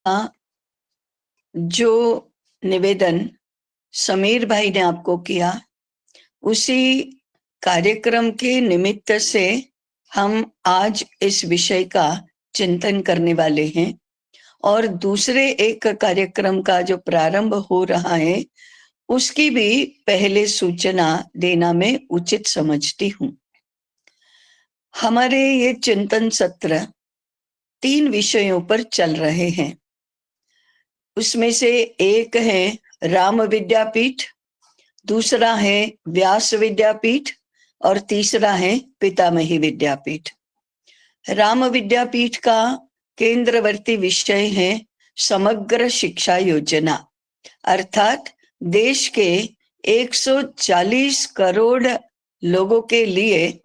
हाँ, जो निवेदन समीर भाई ने आपको किया, उसी कार्यक्रम के निमित्त से हम आज इस विषय का चिंतन करने वाले हैं और दूसरे एक कार्यक्रम का जो प्रारंभ हो रहा है उसकी भी पहले सूचना देना मैं उचित समझती हूँ। हमारे ये चिंतन सत्र 3 विषयों पर चल रहे हैं। उसमें से एक है राम विद्यापीठ, दूसरा है व्यास विद्यापीठ और तीसरा है पितामही विद्यापीठ। राम विद्यापीठ का केंद्रवर्ती विषय है समग्र शिक्षा योजना, अर्थात देश के 140 करोड़ लोगों के लिए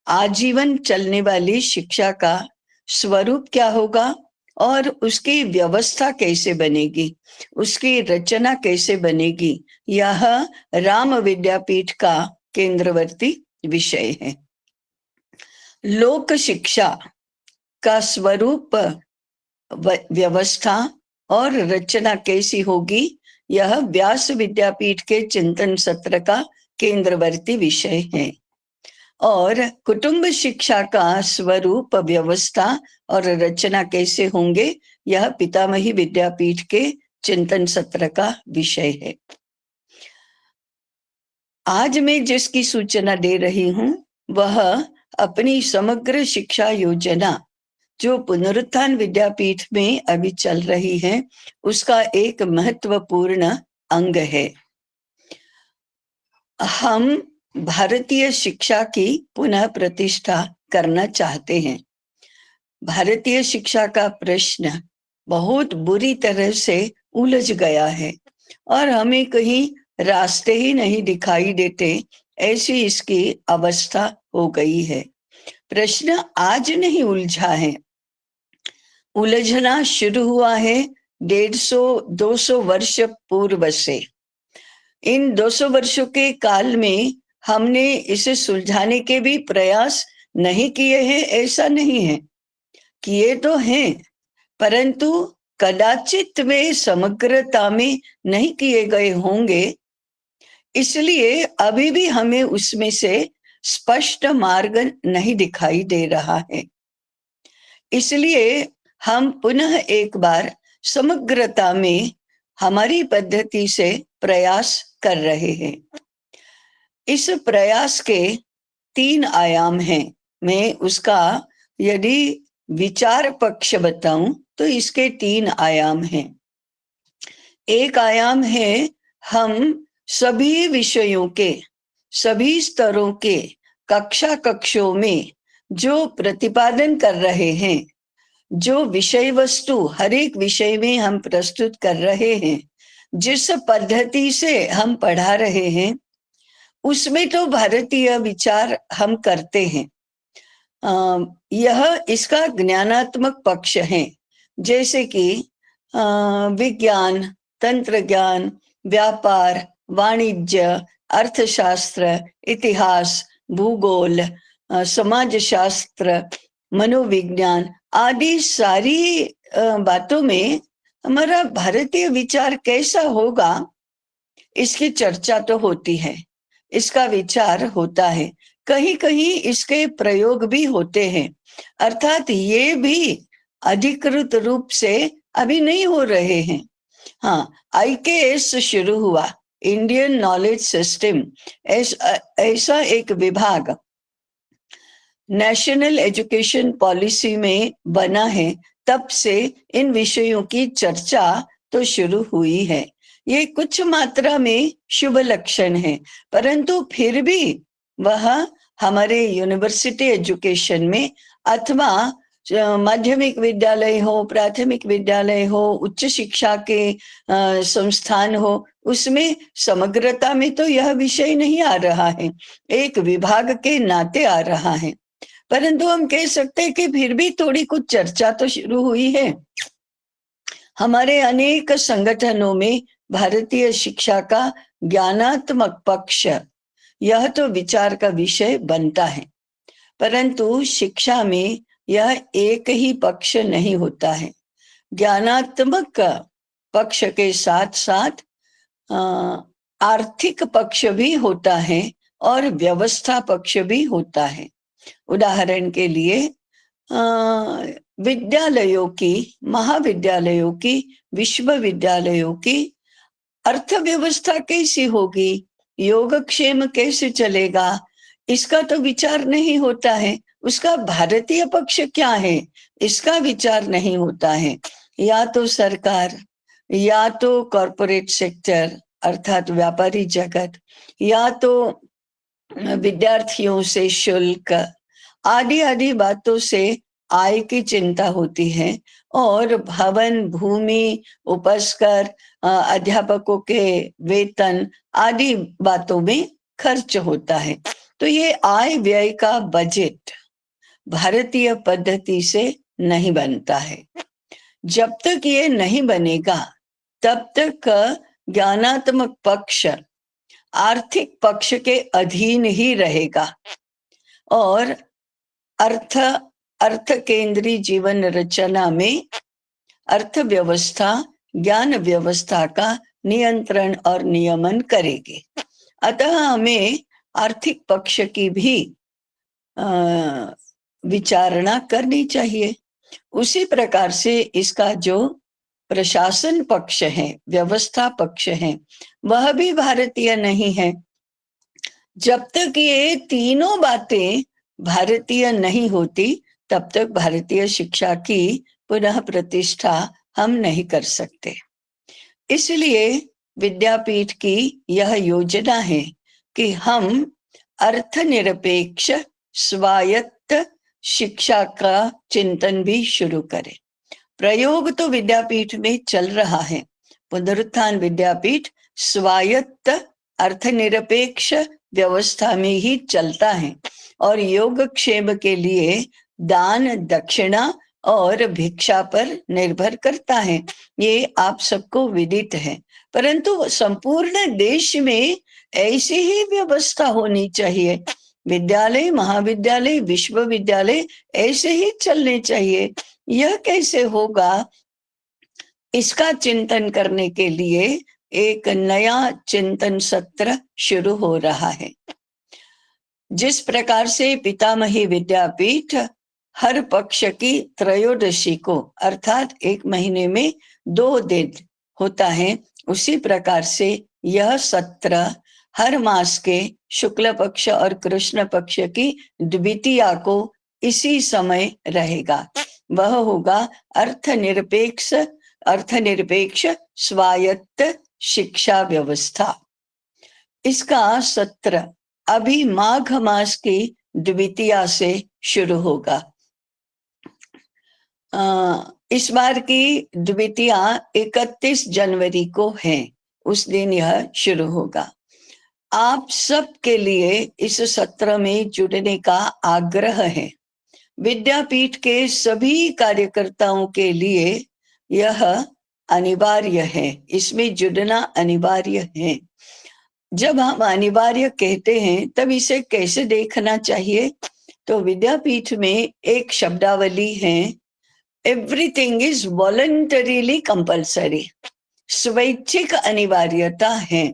आजीवन चलने वाली शिक्षा का स्वरूप क्या होगा और उसकी व्यवस्था कैसे बनेगी, उसकी रचना कैसे बनेगी, यह राम विद्यापीठ का केंद्रवर्ती विषय है। लोक शिक्षा का स्वरूप, व्यवस्था और रचना कैसी होगी, यह व्यास विद्यापीठ के चिंतन सत्र का केंद्रवर्ती विषय है। और कुटुंब शिक्षा का स्वरूप, व्यवस्था और रचना कैसे होंगे, यह पितामही विद्यापीठ के चिंतन सत्र का विषय है। आज मैं जिसकी सूचना दे रही हूं वह अपनी समग्र शिक्षा योजना जो पुनरुत्थान विद्यापीठ में अभी चल रही है उसका एक महत्वपूर्ण अंग है। हम भारतीय शिक्षा की पुनः प्रतिष्ठा करना चाहते हैं। भारतीय शिक्षा का प्रश्न बहुत बुरी तरह से उलझ गया है और हमें कहीं रास्ते ही नहीं दिखाई देते, ऐसी इसकी अवस्था हो गई है। प्रश्न आज नहीं उलझा है, उलझना शुरू हुआ है 150-200 वर्ष पूर्व से। इन 200 वर्षों के काल में हमने इसे सुलझाने के भी प्रयास नहीं किए हैं, ऐसा नहीं है, किए तो हैं, परंतु कदाचित वे समग्रता में नहीं किए गए होंगे। इसलिए अभी भी हमें उसमें से स्पष्ट मार्ग नहीं दिखाई दे रहा है। इसलिए हम पुनः एक बार समग्रता में हमारी पद्धति से प्रयास कर रहे हैं। इस प्रयास के 3 आयाम हैं। मैं उसका यदि विचार पक्ष बताऊं तो इसके 3 आयाम हैं। एक आयाम है हम सभी विषयों के, सभी स्तरों के कक्षों में जो प्रतिपादन कर रहे हैं, जो विषय वस्तु हर एक विषय में हम प्रस्तुत कर रहे हैं, जिस पद्धति से हम पढ़ा रहे हैं, उसमें तो भारतीय विचार हम करते हैं। यह इसका ज्ञानात्मक पक्ष है, जैसे कि विज्ञान, तंत्र ज्ञान, व्यापार, वाणिज्य, अर्थशास्त्र, इतिहास, भूगोल, समाजशास्त्र, मनोविज्ञान आदि सारी बातों में हमारा भारतीय विचार कैसा होगा, इसकी चर्चा तो होती है, इसका विचार होता है, कहीं कहीं इसके प्रयोग भी होते हैं। अर्थात ये भी अधिकृत रूप से अभी नहीं हो रहे हैं। हाँ, IKS शुरू हुआ, इंडियन नॉलेज सिस्टम, ऐसा एक विभाग नेशनल एजुकेशन पॉलिसी में बना है, तब से इन विषयों की चर्चा तो शुरू हुई है। ये कुछ मात्रा में शुभ लक्षण है, परंतु फिर भी वह हमारे यूनिवर्सिटी एजुकेशन में अथवा माध्यमिक विद्यालय हो, प्राथमिक विद्यालय हो, उच्च शिक्षा के संस्थान हो, उसमें समग्रता में तो यह विषय नहीं आ रहा है, एक विभाग के नाते आ रहा है। परंतु हम कह सकते हैं कि फिर भी थोड़ी कुछ चर्चा तो शुरू हुई है। हमारे अनेक संगठनों में भारतीय शिक्षा का ज्ञानात्मक पक्ष, यह तो विचार का विषय बनता है, परंतु शिक्षा में यह एक ही पक्ष नहीं होता है। ज्ञानात्मक पक्ष के साथ साथ आर्थिक पक्ष भी होता है और व्यवस्था पक्ष भी होता है। उदाहरण के लिए विद्यालयों की, महाविद्यालयों की, विश्वविद्यालयों की अर्थव्यवस्था कैसी होगी, योगक्षेम कैसे चलेगा, इसका तो विचार नहीं होता है। उसका भारतीय पक्ष क्या है, इसका विचार नहीं होता है। या तो सरकार, या तो कॉरपोरेट सेक्टर अर्थात व्यापारी जगत, या तो विद्यार्थियों से शुल्क आदि आदि बातों से आय की चिंता होती है, और भवन, भूमि, उपस्कर, अध्यापकों के वेतन आदि बातों में खर्च होता है। तो ये आय व्यय का बजट भारतीय पद्धति से नहीं बनता है। जब तक ये नहीं बनेगा तब तक ज्ञानात्मक पक्ष आर्थिक पक्ष के अधीन ही रहेगा, और अर्थ केंद्रीय जीवन रचना में अर्थव्यवस्था ज्ञान व्यवस्था का नियंत्रण और नियमन करेगी। अतः हमें आर्थिक पक्ष की भी विचारणा करनी चाहिए। उसी प्रकार से इसका जो प्रशासन पक्ष है, व्यवस्था पक्ष है, वह भी भारतीय नहीं है। जब तक ये तीनों बातें भारतीय नहीं होती तब तक भारतीय शिक्षा की पुनः प्रतिष्ठा हम नहीं कर सकते। इसलिए विद्यापीठ की यह योजना है कि हम अर्थनिरपेक्ष स्वायत्त शिक्षा का चिंतन भी शुरू करें। प्रयोग तो विद्यापीठ में चल रहा है। पुनरुत्थान विद्यापीठ स्वायत्त अर्थनिरपेक्ष व्यवस्था में ही चलता है, और योगक्षेम के लिए दान, दक्षिणा और भिक्षा पर निर्भर करता है। ये आप सबको विदित है। परंतु संपूर्ण देश में ऐसी ही व्यवस्था होनी चाहिए। विद्यालय, महाविद्यालय, विश्वविद्यालय ऐसे ही चलने चाहिए। यह कैसे होगा, इसका चिंतन करने के लिए एक नया चिंतन सत्र शुरू हो रहा है। जिस प्रकार से पितामही विद्यापीठ हर पक्ष की त्रयोदशी को अर्थात 1 महीने में 2 दिन होता है, उसी प्रकार से यह सत्र हर मास के शुक्ल पक्ष और कृष्ण पक्ष की द्वितीया को इसी समय रहेगा। वह होगा अर्थनिरपेक्ष स्वायत्त शिक्षा व्यवस्था। इसका सत्र अभी माघ मास की द्वितीया से शुरू होगा। इस बार की द्वितीया 31 जनवरी को है, उस दिन यह शुरू होगा। आप सब के लिए इस सत्र में जुड़ने का आग्रह है। विद्यापीठ के सभी कार्यकर्ताओं के लिए यह अनिवार्य है, इसमें जुड़ना अनिवार्य है। जब हम अनिवार्य कहते हैं तब इसे कैसे देखना चाहिए, तो विद्यापीठ में एक शब्दावली है, एवरीथिंग इज वॉलंटरीली कंपल्सरी। स्वैच्छिक अनिवार्यता है।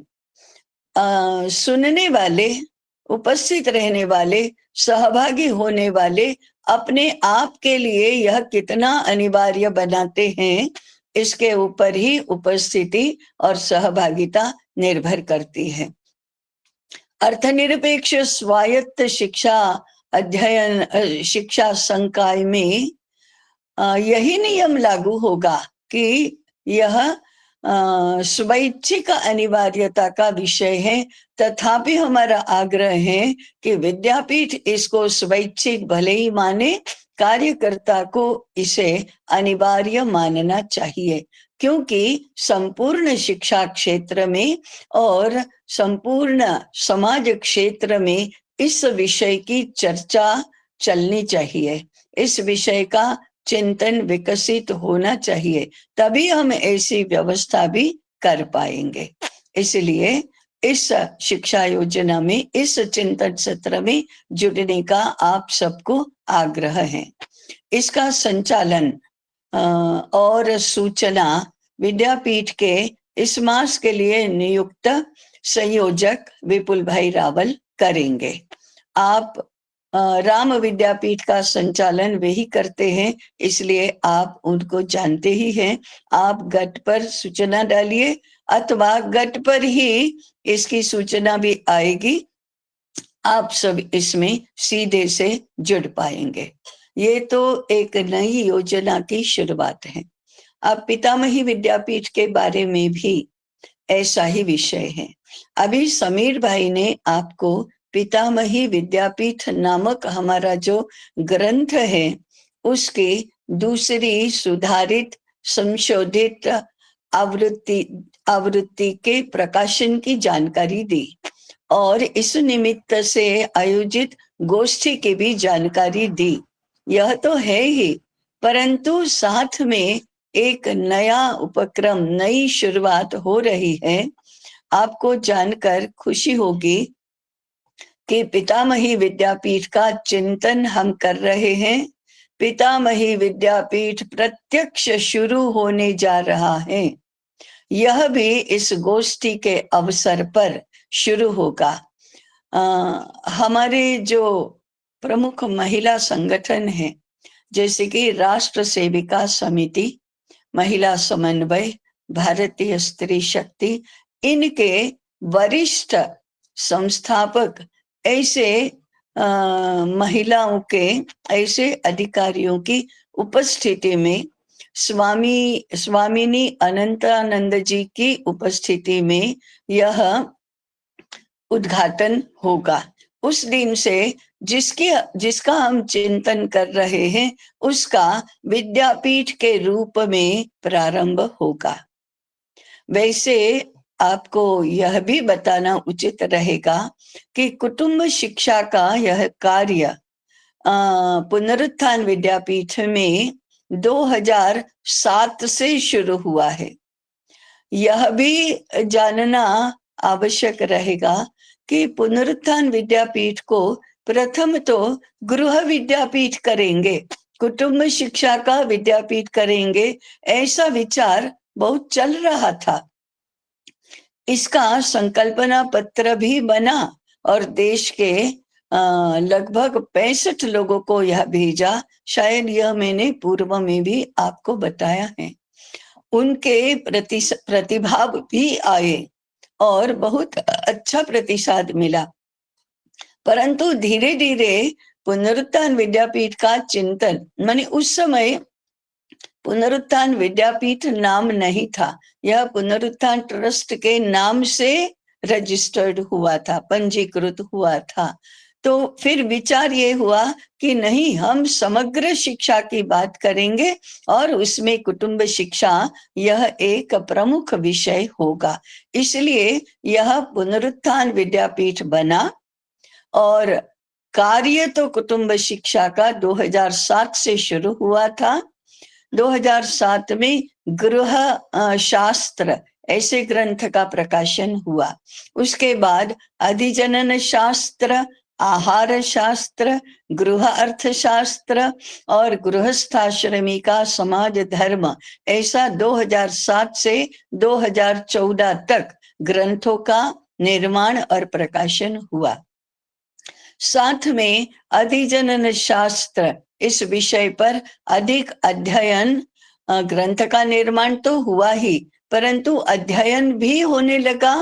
सुनने वाले, उपस्थित रहने वाले, सहभागी होने वाले अपने आप के लिए यह कितना अनिवार्य बनाते हैं, इसके ऊपर ही उपस्थिति और सहभागिता निर्भर करती है। अर्थनिरपेक्ष स्वायत्त शिक्षा अध्ययन शिक्षा संकाय में यही नियम लागू होगा कि यह स्वैच्छिक अनिवार्यता का विषय है। तथापि हमारा आग्रह है कि विद्यापीठ इसको स्वैच्छिक भले ही माने, कार्यकर्ता को इसे अनिवार्य मानना चाहिए, क्योंकि संपूर्ण शिक्षा क्षेत्र में और संपूर्ण समाज क्षेत्र में इस विषय की चर्चा चलनी चाहिए। इस विषय का चिंतन विकसित होना चाहिए, तभी हम ऐसी व्यवस्था भी कर पाएंगे। इसलिए इस शिक्षा योजना में, इस चिंतन सत्र में जुड़ने का आप सबको आग्रह है। इसका संचालन और सूचना विद्यापीठ के इस मास के लिए नियुक्त संयोजक विपुल भाई रावल करेंगे। आप राम विद्यापीठ का संचालन वही करते हैं, इसलिए आप उनको जानते ही हैं। आप गट पर सूचना डालिए अथवा गट पर ही इसकी सूचना भी आएगी, आप सब इसमें सीधे से जुड़ पाएंगे। ये तो एक नई योजना की शुरुआत है। अब पितामही विद्यापीठ के बारे में भी ऐसा ही विषय है। अभी समीर भाई ने आपको पितामही विद्यापीठ नामक हमारा जो ग्रंथ है उसकी दूसरी सुधारित संशोधित आवृत्ति के प्रकाशन की जानकारी दी और इस निमित्त से आयोजित गोष्ठी की भी जानकारी दी। यह तो है ही, परंतु साथ में एक नया उपक्रम, नई शुरुआत हो रही है। आपको जानकर खुशी होगी कि पितामही विद्यापीठ का चिंतन हम कर रहे हैं। पितामही विद्यापीठ प्रत्यक्ष शुरू होने जा रहा है। यह भी इस गोष्ठी के अवसर पर शुरू होगा। हमारे जो प्रमुख महिला संगठन हैं, जैसे कि राष्ट्र सेविका समिति, महिला समन्वय, भारतीय स्त्री शक्ति, इनके वरिष्ठ संस्थापक ऐसे महिलाओं के, ऐसे अधिकारियों की उपस्थिति में, स्वामिनी अनंतानंद जी की उपस्थिति में यह उद्घाटन होगा। उस दिन से जिसका हम चिंतन कर रहे हैं उसका विद्यापीठ के रूप में प्रारंभ होगा। वैसे आपको यह भी बताना उचित रहेगा कि कुटुंब शिक्षा का यह कार्य पुनरुत्थान विद्यापीठ में 2007 से शुरू हुआ है। यह भी जानना आवश्यक रहेगा कि पुनरुत्थान विद्यापीठ को प्रथम तो गृह विद्यापीठ करेंगे, कुटुंब शिक्षा का विद्यापीठ करेंगे, ऐसा विचार बहुत चल रहा था। इसका संकल्पना पत्र भी बना और देश के लगभग 65 लोगों को यह भेजा। शायद यह मैंने पूर्व में भी आपको बताया है। उनके प्रतिभाव भी आए और बहुत अच्छा प्रतिसाद मिला, परंतु धीरे धीरे पुनरुत्थान विद्यापीठ का चिंतन, माने उस समय पुनरुत्थान विद्यापीठ नाम नहीं था, यह पुनरुत्थान ट्रस्ट के नाम से रजिस्टर्ड हुआ था, पंजीकृत हुआ था। तो फिर विचार ये हुआ कि नहीं, हम समग्र शिक्षा की बात करेंगे और उसमें कुटुंब शिक्षा यह एक प्रमुख विषय होगा। इसलिए यह पुनरुत्थान विद्यापीठ बना और कार्य तो कुटुंब शिक्षा का 2007 से शुरू हुआ था। 2007 में गृह शास्त्र ऐसे ग्रंथ का प्रकाशन हुआ। उसके बाद अधिजनन शास्त्र, आहार शास्त्र, गृह अर्थशास्त्र और गृहस्थाश्रमी का समाज धर्म, ऐसा 2007 से 2014 तक ग्रंथों का निर्माण और प्रकाशन हुआ। साथ में अधिजनन शास्त्र इस विषय पर अधिक अध्ययन, ग्रंथ का निर्माण तो हुआ ही, परंतु अध्ययन भी होने लगा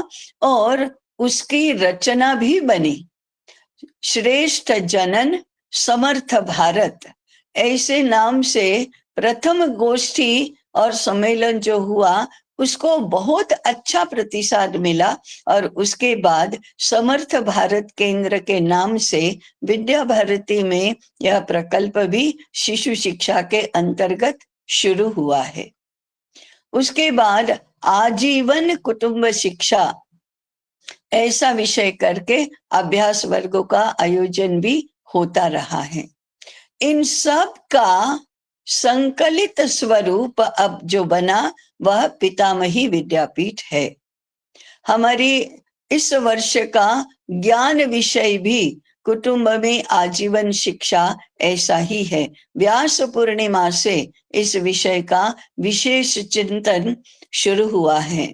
और उसकी रचना भी बनी। श्रेष्ठ जनन समर्थ भारत ऐसे नाम से प्रथम गोष्ठी और सम्मेलन जो हुआ उसको बहुत अच्छा प्रतिसाद मिला और उसके बाद समर्थ भारत केंद्र के नाम से विद्या भारती में यह प्रकल्प भी शिशु शिक्षा के अंतर्गत शुरू हुआ है। उसके बाद आजीवन कुटुंब शिक्षा ऐसा विषय करके अभ्यास वर्गों का आयोजन भी होता रहा है। इन सब का संकलित स्वरूप अब जो बना वह पितामही विद्यापीठ है। हमारी इस वर्ष का ज्ञान विषय भी कुटुंब में आजीवन शिक्षा ऐसा ही है। व्यास पूर्णिमा से इस विषय का विशेष चिंतन शुरू हुआ है।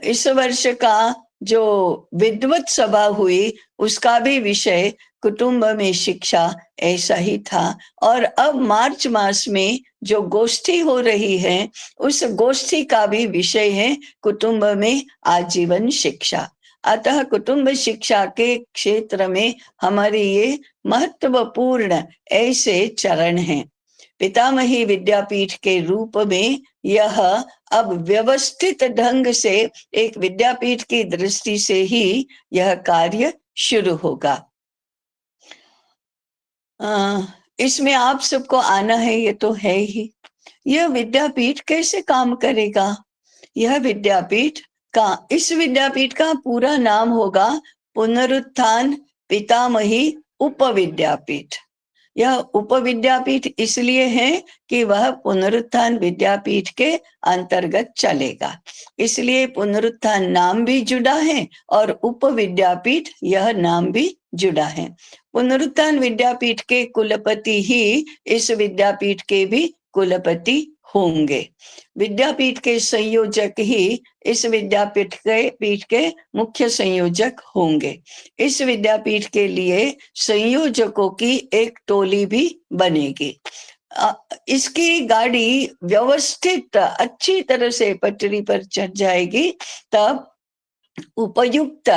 इस वर्ष का जो विद्वत सभा हुई उसका भी विषय कुटुंब में शिक्षा ऐसा ही था। और अब मार्च मास में जो गोष्ठी हो रही है उस गोष्ठी का भी विषय है कुटुंब में आजीवन शिक्षा। अतः कुटुंब शिक्षा के क्षेत्र में हमारे ये महत्वपूर्ण ऐसे चरण हैं। पितामही विद्यापीठ के रूप में यह अब व्यवस्थित ढंग से एक विद्यापीठ की दृष्टि से ही यह कार्य शुरू होगा। इसमें आप सबको आना है, ये तो है ही। यह विद्यापीठ कैसे काम करेगा? यह विद्यापीठ इस विद्यापीठ का पूरा नाम होगा पुनरुत्थान पितामही उपविद्यापीठ। यह उपविद्यापीठ इसलिए है कि वह पुनरुत्थान विद्यापीठ के अंतर्गत चलेगा, इसलिए पुनरुत्थान नाम भी जुड़ा है और उपविद्यापीठ यह नाम भी जुड़ा है। पुनरुत्थान विद्यापीठ के कुलपति ही इस विद्यापीठ के भी कुलपति होंगे। विद्यापीठ के संयोजक ही इस विद्यापीठ के मुख्य संयोजक होंगे। इस विद्यापीठ के लिए संयोजकों की एक टोली भी बनेगी। इसकी गाड़ी व्यवस्थित अच्छी तरह से पटरी पर चढ़ जाएगी, तब उपयुक्त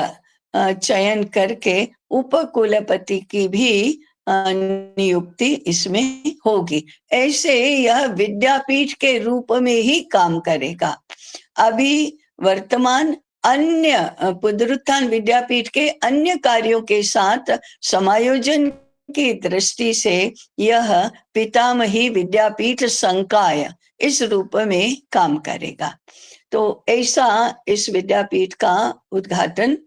चयन करके उपकुलपति की भी नियुक्ति इसमें होगी। ऐसे यह विद्यापीठ के रूप में ही काम करेगा। अभी वर्तमान अन्य पुनरुत्थान विद्यापीठ के अन्य कार्यों के साथ समायोजन की दृष्टि से यह पितामही विद्यापीठ संकाय इस रूप में काम करेगा। तो ऐसा इस विद्यापीठ का उद्घाटन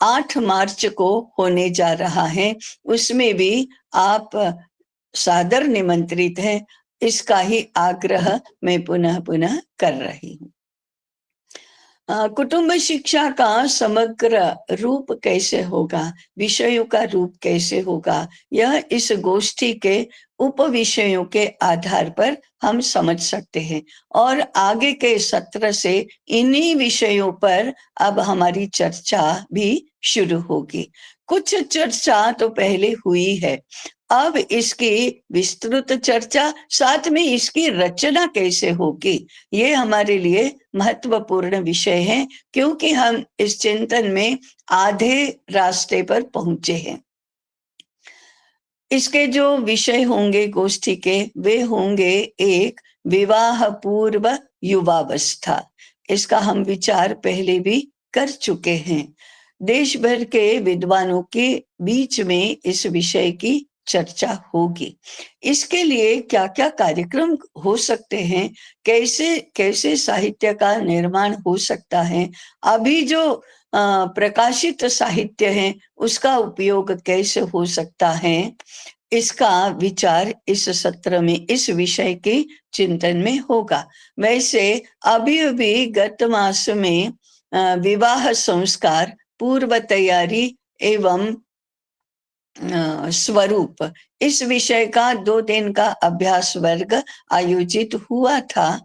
8 मार्च को होने जा रहा है। उसमें भी आप सादर निमंत्रित हैं। इसका ही आग्रह मैं पुनः पुनः कर रही हूँ। कुटुंब शिक्षा का समग्र रूप कैसे होगा, विषयों का रूप कैसे होगा, यह इस गोष्ठी के उप विषयों के आधार पर हम समझ सकते हैं। और आगे के सत्र से इन्हीं विषयों पर अब हमारी चर्चा भी शुरू होगी। कुछ चर्चा तो पहले हुई है, अब इसकी विस्तृत चर्चा, साथ में इसकी रचना कैसे होगी, ये हमारे लिए महत्वपूर्ण विषय है, क्योंकि हम इस चिंतन में आधे रास्ते पर पहुंचे हैं। इसके जो विषय होंगे गोष्ठी के, वे होंगे एक, विवाह पूर्व युवावस्था। इसका हम विचार पहले भी कर चुके हैं। देश भर के विद्वानों के बीच में इस विषय की चर्चा होगी। इसके लिए क्या क्या कार्यक्रम हो सकते हैं, कैसे कैसे साहित्य का निर्माण हो सकता है, अभी जो प्रकाशित साहित्य है उसका उपयोग कैसे हो सकता है, इसका विचार इस सत्र में इस विषय के चिंतन में होगा। वैसे अभी अभी गत मास में विवाह संस्कार, पूर्व तैयारी एवं स्वरूप, इस विषय का 2 दिन का अभ्यास वर्ग आयोजित हुआ था,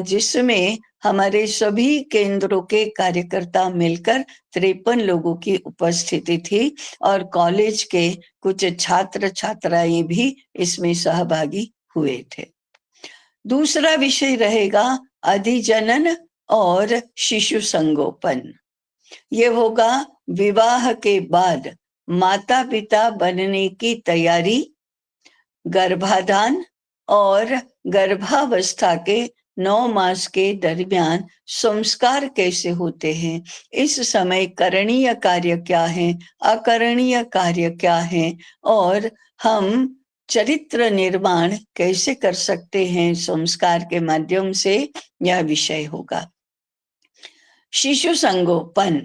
जिसमें हमारे सभी केंद्रों के कार्यकर्ता मिलकर 53 लोगों की उपस्थिति थी और कॉलेज के कुछ छात्र छात्राएं भी इसमें सहभागी हुए थे। दूसरा विषय रहेगा अधिजनन और शिशु संगोपन। ये होगा विवाह के बाद माता पिता बनने की तैयारी, गर्भाधान और गर्भावस्था के 9 मास के दरमियान संस्कार कैसे होते हैं, इस समय करणीय कार्य क्या है, अकरणीय कार्य क्या है, और हम चरित्र निर्माण कैसे कर सकते हैं संस्कार के माध्यम से, यह विषय होगा। शिशु संगोपन,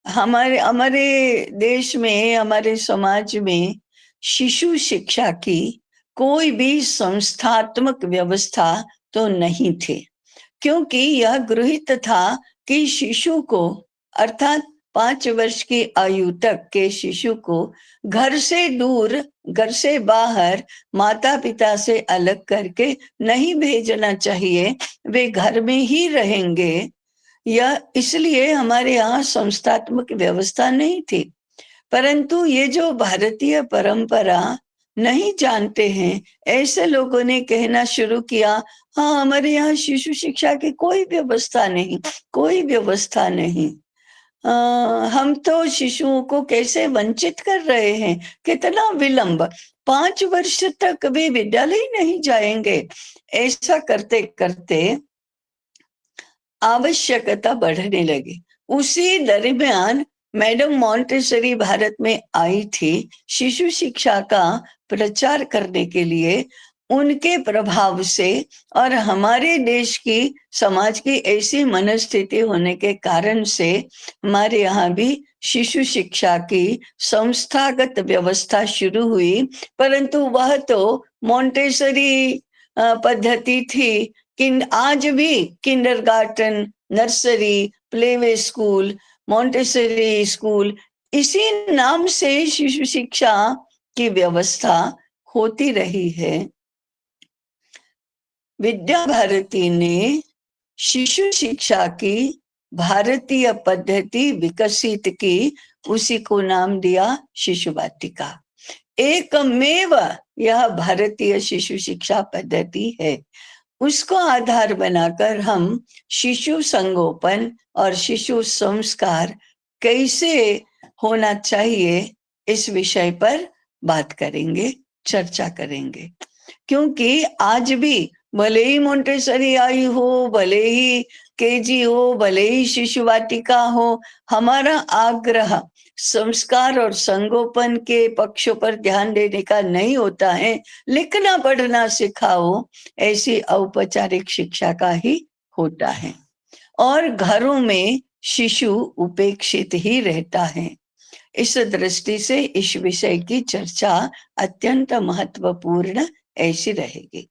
हमारे देश में, हमारे समाज में शिशु शिक्षा की कोई भी संस्थात्मक व्यवस्था तो नहीं थी, क्योंकि यह गृहीत था कि शिशु को, अर्थात 5 वर्ष की आयु तक के शिशु को घर से दूर, घर से बाहर माता पिता से अलग करके नहीं भेजना चाहिए, वे घर में ही रहेंगे। या इसलिए हमारे यहाँ संस्थात्मक व्यवस्था नहीं थी। परंतु ये जो भारतीय परंपरा नहीं जानते हैं, ऐसे लोगों ने कहना शुरू किया, हाँ हमारे यहाँ शिशु शिक्षा की कोई व्यवस्था नहीं, कोई व्यवस्था नहीं। हम तो शिशुओं को कैसे वंचित कर रहे हैं, कितना विलंब, 5 वर्ष तक वे विद्यालय नहीं जाएंगे। ऐसा करते करते आवश्यकता बढ़ने लगी। उसी दरमियान मैडम मॉन्टेसरी भारत में आई थी शिशु शिक्षा का प्रचार करने के लिए। उनके प्रभाव से और हमारे देश की समाज की ऐसी मनस्थिति होने के कारण से हमारे यहाँ भी शिशु शिक्षा की संस्थागत व्यवस्था शुरू हुई। परंतु वह तो मॉन्टेसरी पद्धति थी। आज भी kindergarten, nursery, playway school, Montessori school, इसी नाम से शिशु शिक्षा की व्यवस्था होती रही है। विद्या भारती ने शिशु शिक्षा की भारतीय पद्धति विकसित की, उसी को नाम दिया शिशु वाटिका। एकमेव यह भारतीय शिशु शिक्षा पद्धति है। उसको आधार बनाकर हम शिशु संगोपन और शिशु संस्कार कैसे होना चाहिए, इस विषय पर बात करेंगे, चर्चा करेंगे। क्योंकि आज भी भले ही मोंटेसरी आई हो, भले ही केजी हो, भले ही शिशु वाटिका हो, हमारा आग्रह संस्कार और संगोपन के पक्षों पर ध्यान देने का नहीं होता है। लिखना पढ़ना सिखाओ, ऐसी औपचारिक शिक्षा का ही होता है। और घरों में शिशु उपेक्षित ही रहता है। इस दृष्टि से इस विषय की चर्चा अत्यंत महत्वपूर्ण ऐसी रहेगी।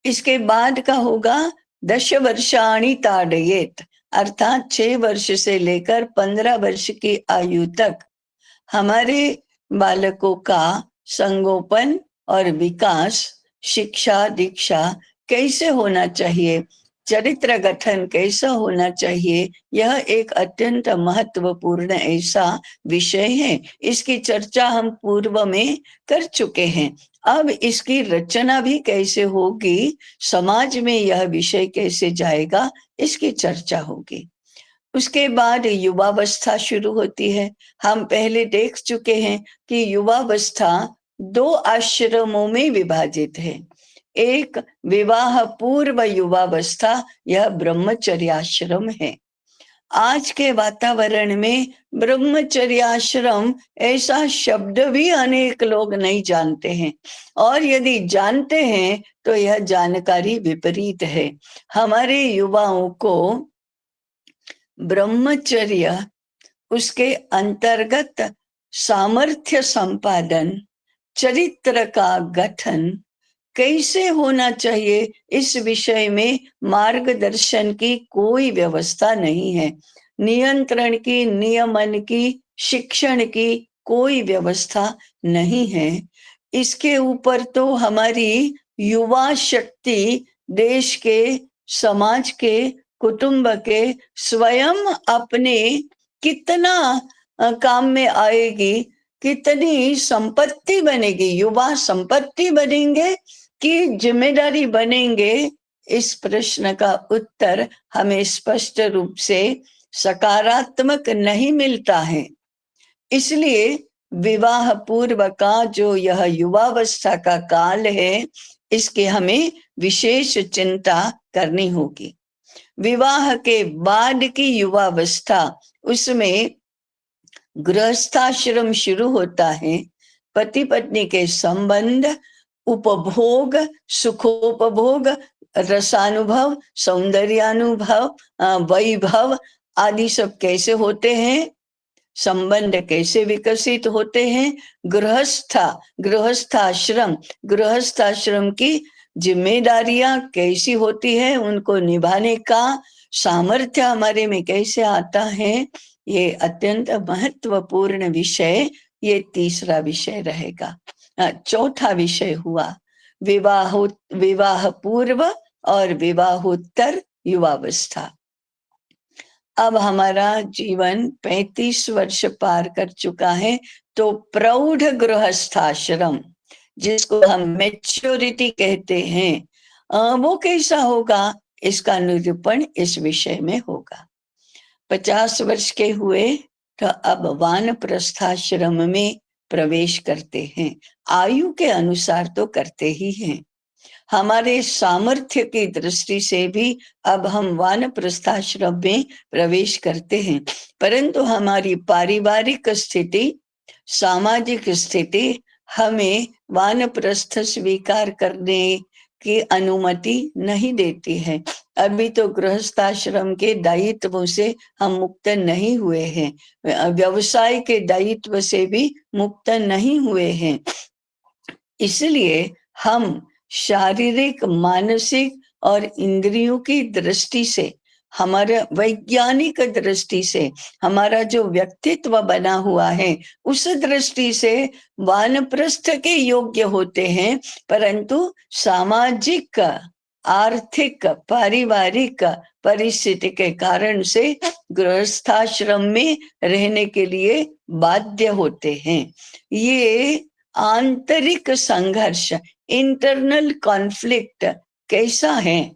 इसके बाद का होगा 10 वर्षाणि ताडयेत, अर्थात 6 वर्ष से लेकर 15 वर्ष की आयु तक हमारे बालकों का संगोपन और विकास, शिक्षा दीक्षा कैसे होना चाहिए, चरित्र गठन कैसा होना चाहिए, यह एक अत्यंत महत्वपूर्ण ऐसा विषय है। इसकी चर्चा हम पूर्व में कर चुके हैं। अब इसकी रचना भी कैसे होगी, समाज में यह विषय कैसे जाएगा, इसकी चर्चा होगी। उसके बाद युवावस्था शुरू होती है। हम पहले देख चुके हैं कि युवावस्था 2 आश्रमों में विभाजित है। एक विवाह पूर्व युवावस्था, यह ब्रह्मचर्याश्रम है। आज के वातावरण में ब्रह्मचर्याश्रम ऐसा शब्द भी अनेक लोग नहीं जानते हैं, और यदि जानते हैं तो यह जानकारी विपरीत है। हमारे युवाओं को ब्रह्मचर्य, उसके अंतर्गत सामर्थ्य संपादन, चरित्र का गठन कैसे होना चाहिए, इस विषय में मार्गदर्शन की कोई व्यवस्था नहीं है। नियंत्रण की, नियमन की, शिक्षण की कोई व्यवस्था नहीं है। इसके ऊपर तो हमारी युवा शक्ति देश के, समाज के, कुटुंब के स्वयं अपने कितना काम में आएगी, कितनी संपत्ति बनेगी, युवा संपत्ति बनेंगे कि जिम्मेदारी बनेंगे, इस प्रश्न का उत्तर हमें स्पष्ट रूप से सकारात्मक नहीं मिलता है। इसलिए विवाह पूर्व का जो यह युवावस्था का काल है, इसकी हमें विशेष चिंता करनी होगी। विवाह के बाद की युवावस्था, उसमें गृहस्थाश्रम शुरू होता है। पति पत्नी के संबंध, उपभोग, सुखोपभोग, रसानुभव, सौंदर्यानुभव, वैभव आदि सब कैसे होते हैं, संबंध कैसे विकसित होते हैं। गृहस्थाश्रम की जिम्मेदारियां कैसी होती है, उनको निभाने का सामर्थ्य हमारे में कैसे आता है, ये अत्यंत महत्वपूर्ण विषय, ये तीसरा विषय रहेगा। चौथा विषय हुआ विवाह पूर्व और विवाहोत्तर युवावस्था। अब हमारा जीवन 35 वर्ष पार कर चुका है, तो प्रौढ़ गृहस्थाश्रम, जिसको हम मैच्योरिटी कहते हैं, वो कैसा होगा, इसका निरूपण इस विषय में होगा। 50 वर्ष के हुए तो अब वानप्रस्थाश्रम में प्रवेश करते हैं। आयु के अनुसार तो करते ही हैं। हमारे सामर्थ्य की दृष्टि से भी अब हम वानप्रस्थाश्रम में प्रवेश करते हैं, परंतु हमारी पारिवारिक स्थिति, सामाजिक स्थिति हमें वानप्रस्थ स्वीकार करने की अनुमति नहीं देती है। अभी तो गृहस्थाश्रम के दायित्वों से हम मुक्त नहीं हुए हैं, व्यवसाय के दायित्व से भी मुक्त नहीं हुए हैं। इसलिए हम शारीरिक, मानसिक और इंद्रियों की दृष्टि से, हमारे वैज्ञानिक दृष्टि से, हमारा जो व्यक्तित्व बना हुआ है उस दृष्टि से वानप्रस्थ के योग्य होते हैं, परंतु सामाजिक, आर्थिक, पारिवारिक परिस्थिति के कारण से गृहस्थाश्रम में रहने के लिए बाध्य होते हैं। ये आंतरिक संघर्ष, इंटरनल कॉन्फ्लिक्ट कैसा है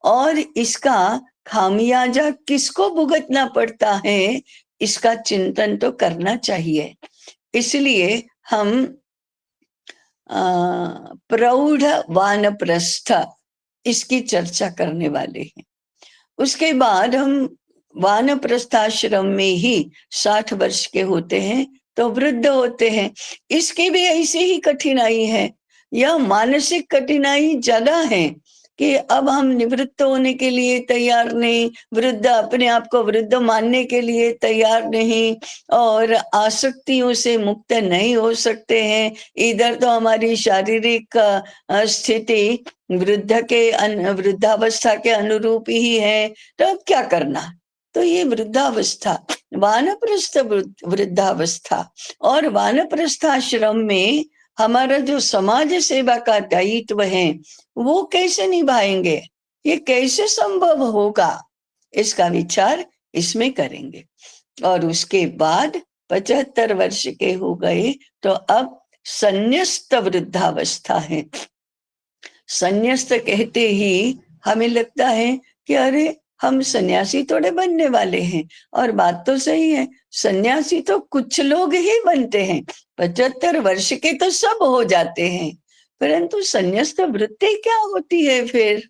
और इसका खामियाजा किसको भुगतना पड़ता है, इसका चिंतन तो करना चाहिए। इसलिए हम प्रौढ़ वानप्रस्थ इसकी चर्चा करने वाले हैं। उसके बाद हम वानप्रस्थाश्रम में ही 60 वर्ष के होते हैं तो वृद्ध होते हैं। इसकी भी ऐसी ही कठिनाई है, यह मानसिक कठिनाई ज्यादा है कि अब हम निवृत्त होने के लिए तैयार नहीं, वृद्ध अपने आप को वृद्ध मानने के लिए तैयार नहीं, और आसक्तियों से मुक्त नहीं हो सकते हैं। इधर तो हमारी शारीरिक स्थिति वृद्धावस्था के अनुरूप ही है, तो अब क्या करना। तो ये वृद्धावस्था, वानप्रस्थ वृद्धावस्था और वानप्रस्थाश्रम में हमारा जो समाज सेवा का दायित्व है वो कैसे निभाएंगे, ये कैसे संभव होगा, इसका विचार इसमें करेंगे। और उसके बाद 75 वर्ष के हो गए तो अब संन्यस्त वृद्धावस्था है। संन्यस्त कहते ही हमें लगता है कि अरे हम सन्यासी थोड़े बनने वाले हैं, और बात तो सही है, सन्यासी तो कुछ लोग ही बनते हैं, 75 वर्ष के तो सब हो जाते हैं, परंतु संन्यस्त वृत्ति क्या होती है फिर।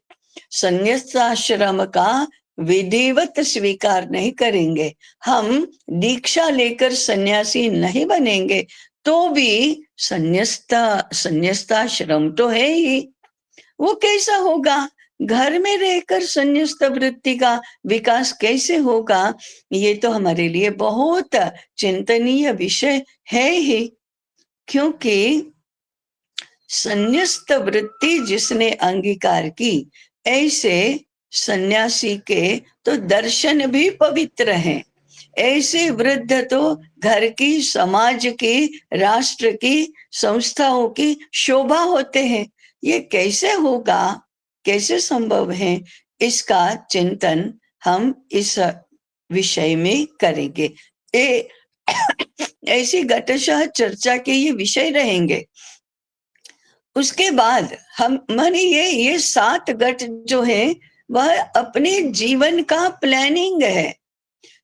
संन्यस्त आश्रम का विधिवत स्वीकार नहीं करेंगे, हम दीक्षा लेकर सन्यासी नहीं बनेंगे, तो भी संन्यस्ताश्रम तो है ही, वो कैसा होगा, घर में रहकर संन्यस्त वृत्ति का विकास कैसे होगा, ये तो हमारे लिए बहुत चिंतनीय विषय है ही। क्योंकि संन्यस्त वृत्ति जिसने अंगीकार की, ऐसे सन्यासी के तो दर्शन भी पवित्र हैं, ऐसे वृद्ध तो घर की, समाज की, राष्ट्र की, संस्थाओं की शोभा होते हैं। ये कैसे होगा, कैसे संभव है, इसका चिंतन हम इस विषय में करेंगे। ऐसी घटशः चर्चा के ये विषय रहेंगे। उसके बाद हम माने ये 7 घट जो है वह अपने जीवन का प्लानिंग है,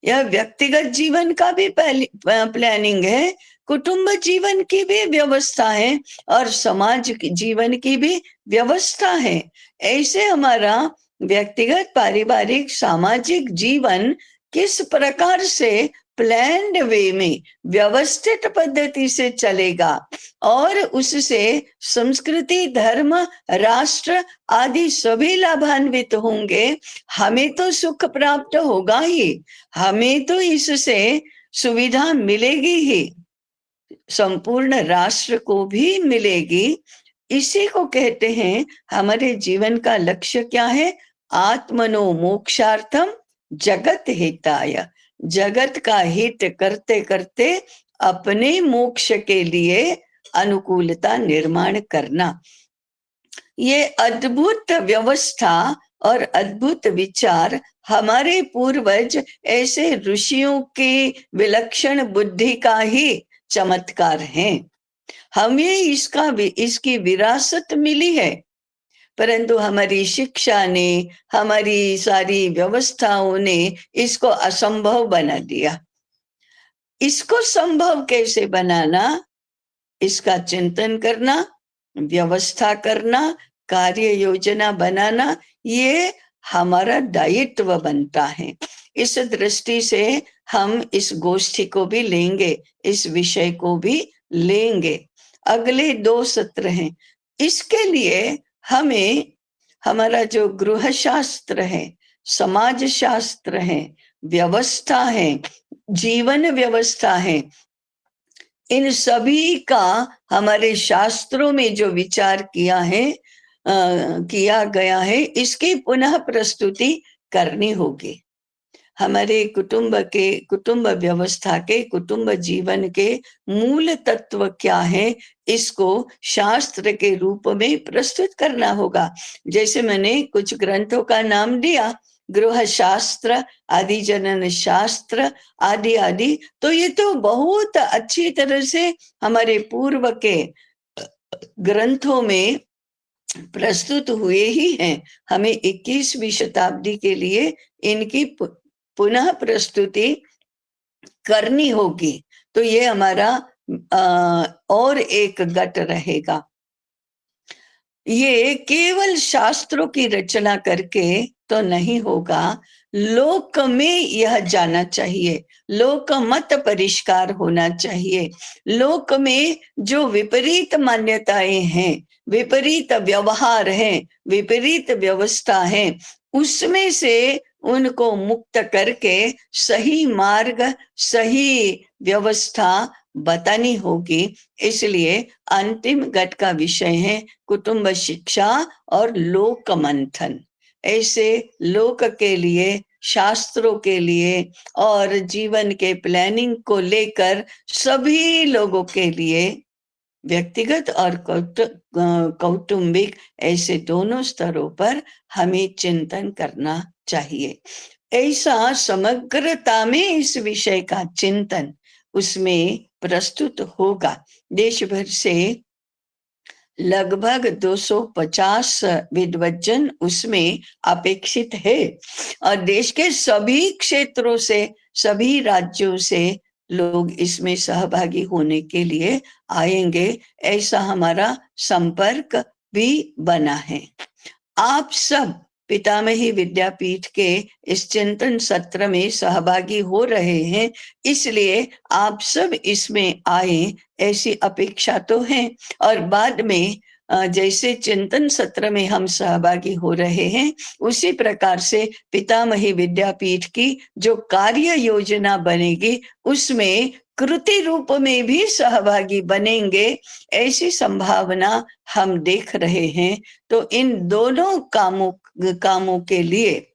यह व्यक्तिगत जीवन का भी प्लानिंग है, कुटुंब जीवन की भी व्यवस्था है और समाज जीवन की भी व्यवस्था है। ऐसे हमारा व्यक्तिगत, पारिवारिक, सामाजिक जीवन किस प्रकार से प्लान्ड वे में, व्यवस्थित पद्धति से चलेगा और उससे संस्कृति, धर्म, राष्ट्र आदि सभी लाभान्वित होंगे, हमें तो सुख प्राप्त होगा ही, हमें तो इससे सुविधा मिलेगी ही, संपूर्ण राष्ट्र को भी मिलेगी। इसी को कहते हैं हमारे जीवन का लक्ष्य क्या है, आत्मनो मोक्षार्थम जगत हिताय, जगत का हित करते करते अपने मोक्ष के लिए अनुकूलता निर्माण करना। ये अद्भुत व्यवस्था और अद्भुत विचार हमारे पूर्वज ऐसे ऋषियों की विलक्षण बुद्धि का ही चमत्कार है। हमें इसकी विरासत मिली है, परंतु हमारी शिक्षा ने, हमारी सारी व्यवस्थाओं ने इसको असंभव बना दिया। इसको संभव कैसे बनाना, इसका चिंतन करना, व्यवस्था करना, कार्य योजना बनाना, ये हमारा दायित्व बनता है। इस दृष्टि से हम इस गोष्ठी को भी लेंगे, इस विषय को भी लेंगे। अगले 2 सत्र हैं, इसके लिए हमें हमारा जो गृह शास्त्र है, समाज शास्त्र है, व्यवस्था है, जीवन व्यवस्था है, इन सभी का हमारे शास्त्रों में जो विचार किया गया है, इसकी पुनः प्रस्तुति करनी होगी। हमारे कुटुंब व्यवस्था के, कुटुंब जीवन के मूल तत्व क्या है, इसको शास्त्र के रूप में प्रस्तुत करना होगा। जैसे मैंने कुछ ग्रंथों का नाम दिया, गृह शास्त्र, आदि जनन शास्त्र, आदि आदि, तो ये तो बहुत अच्छी तरह से हमारे पूर्व के ग्रंथों में प्रस्तुत हुए ही हैं। हमें 21वीं शताब्दी के लिए इनकी पुनः प्रस्तुति करनी होगी। तो ये हमारा और एक गट रहेगा। ये केवल शास्त्रों की रचना करके तो नहीं होगा, लोक में यह जाना चाहिए, लोक मत परिष्कार होना चाहिए। लोक में जो विपरीत मान्यताएं हैं, विपरीत व्यवहार है, विपरीत व्यवस्था है, उसमें से उनको मुक्त करके सही मार्ग, सही व्यवस्था बतानी होगी। इसलिए अंतिम गट का विषय है कुटुंब शिक्षा और लोक मंथन। ऐसे लोक के लिए, शास्त्रों के लिए और जीवन के प्लानिंग को लेकर सभी लोगों के लिए, व्यक्तिगत और कौटुंबिक, ऐसे दोनों स्तरों पर हमें चिंतन करना चाहिए। ऐसा समग्रता में इस विषय का चिंतन उसमें प्रस्तुत होगा। देश भर से लगभग 250 विद्वज्जन उसमें अपेक्षित है और देश के सभी क्षेत्रों से, सभी राज्यों से लोग इसमें सहभागी होने के लिए आएंगे। ऐसा हमारा संपर्क भी बना है। आप सब पितामही विद्यापीठ के इस चिंतन सत्र में सहभागी हो रहे हैं, इसलिए आप सब इसमें आए, ऐसी अपेक्षा तो है। और बाद में जैसे चिंतन सत्र में हम सहभागी हो रहे हैं, उसी प्रकार से पितामही विद्यापीठ की जो कार्य योजना बनेगी, उसमें कृति रूप में भी सहभागी बनेंगे, ऐसी संभावना हम देख रहे हैं। तो इन दोनों कामों के लिए,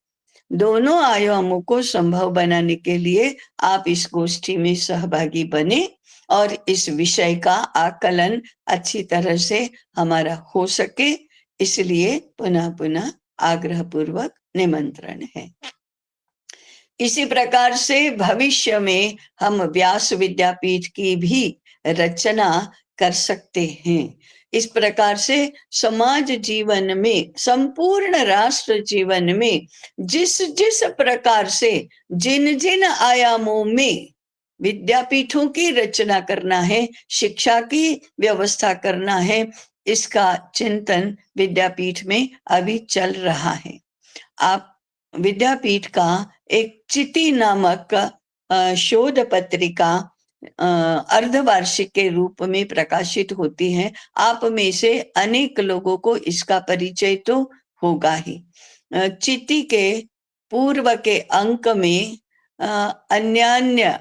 दोनों आयामों को संभव बनाने के लिए आप इस गोष्ठी में सहभागी बने और इस विषय का आकलन अच्छी तरह से हमारा हो सके, इसलिए पुनः पुनः आग्रह पूर्वक निमंत्रण है। इसी प्रकार से भविष्य में हम व्यास विद्यापीठ की भी रचना कर सकते हैं। इस प्रकार से समाज जीवन में, संपूर्ण राष्ट्र जीवन में जिस जिस प्रकार से, जिन जिन आयामों में विद्यापीठों की रचना करना है, शिक्षा की व्यवस्था करना है, इसका चिंतन विद्यापीठ में अभी चल रहा है। आप विद्यापीठ का एक चिति नामक शोध पत्रिका अर्धवार्षिक के रूप में प्रकाशित होती है। आप में से अनेक लोगों को इसका परिचय तो होगा ही। चिति के पूर्व के अंक में अन्य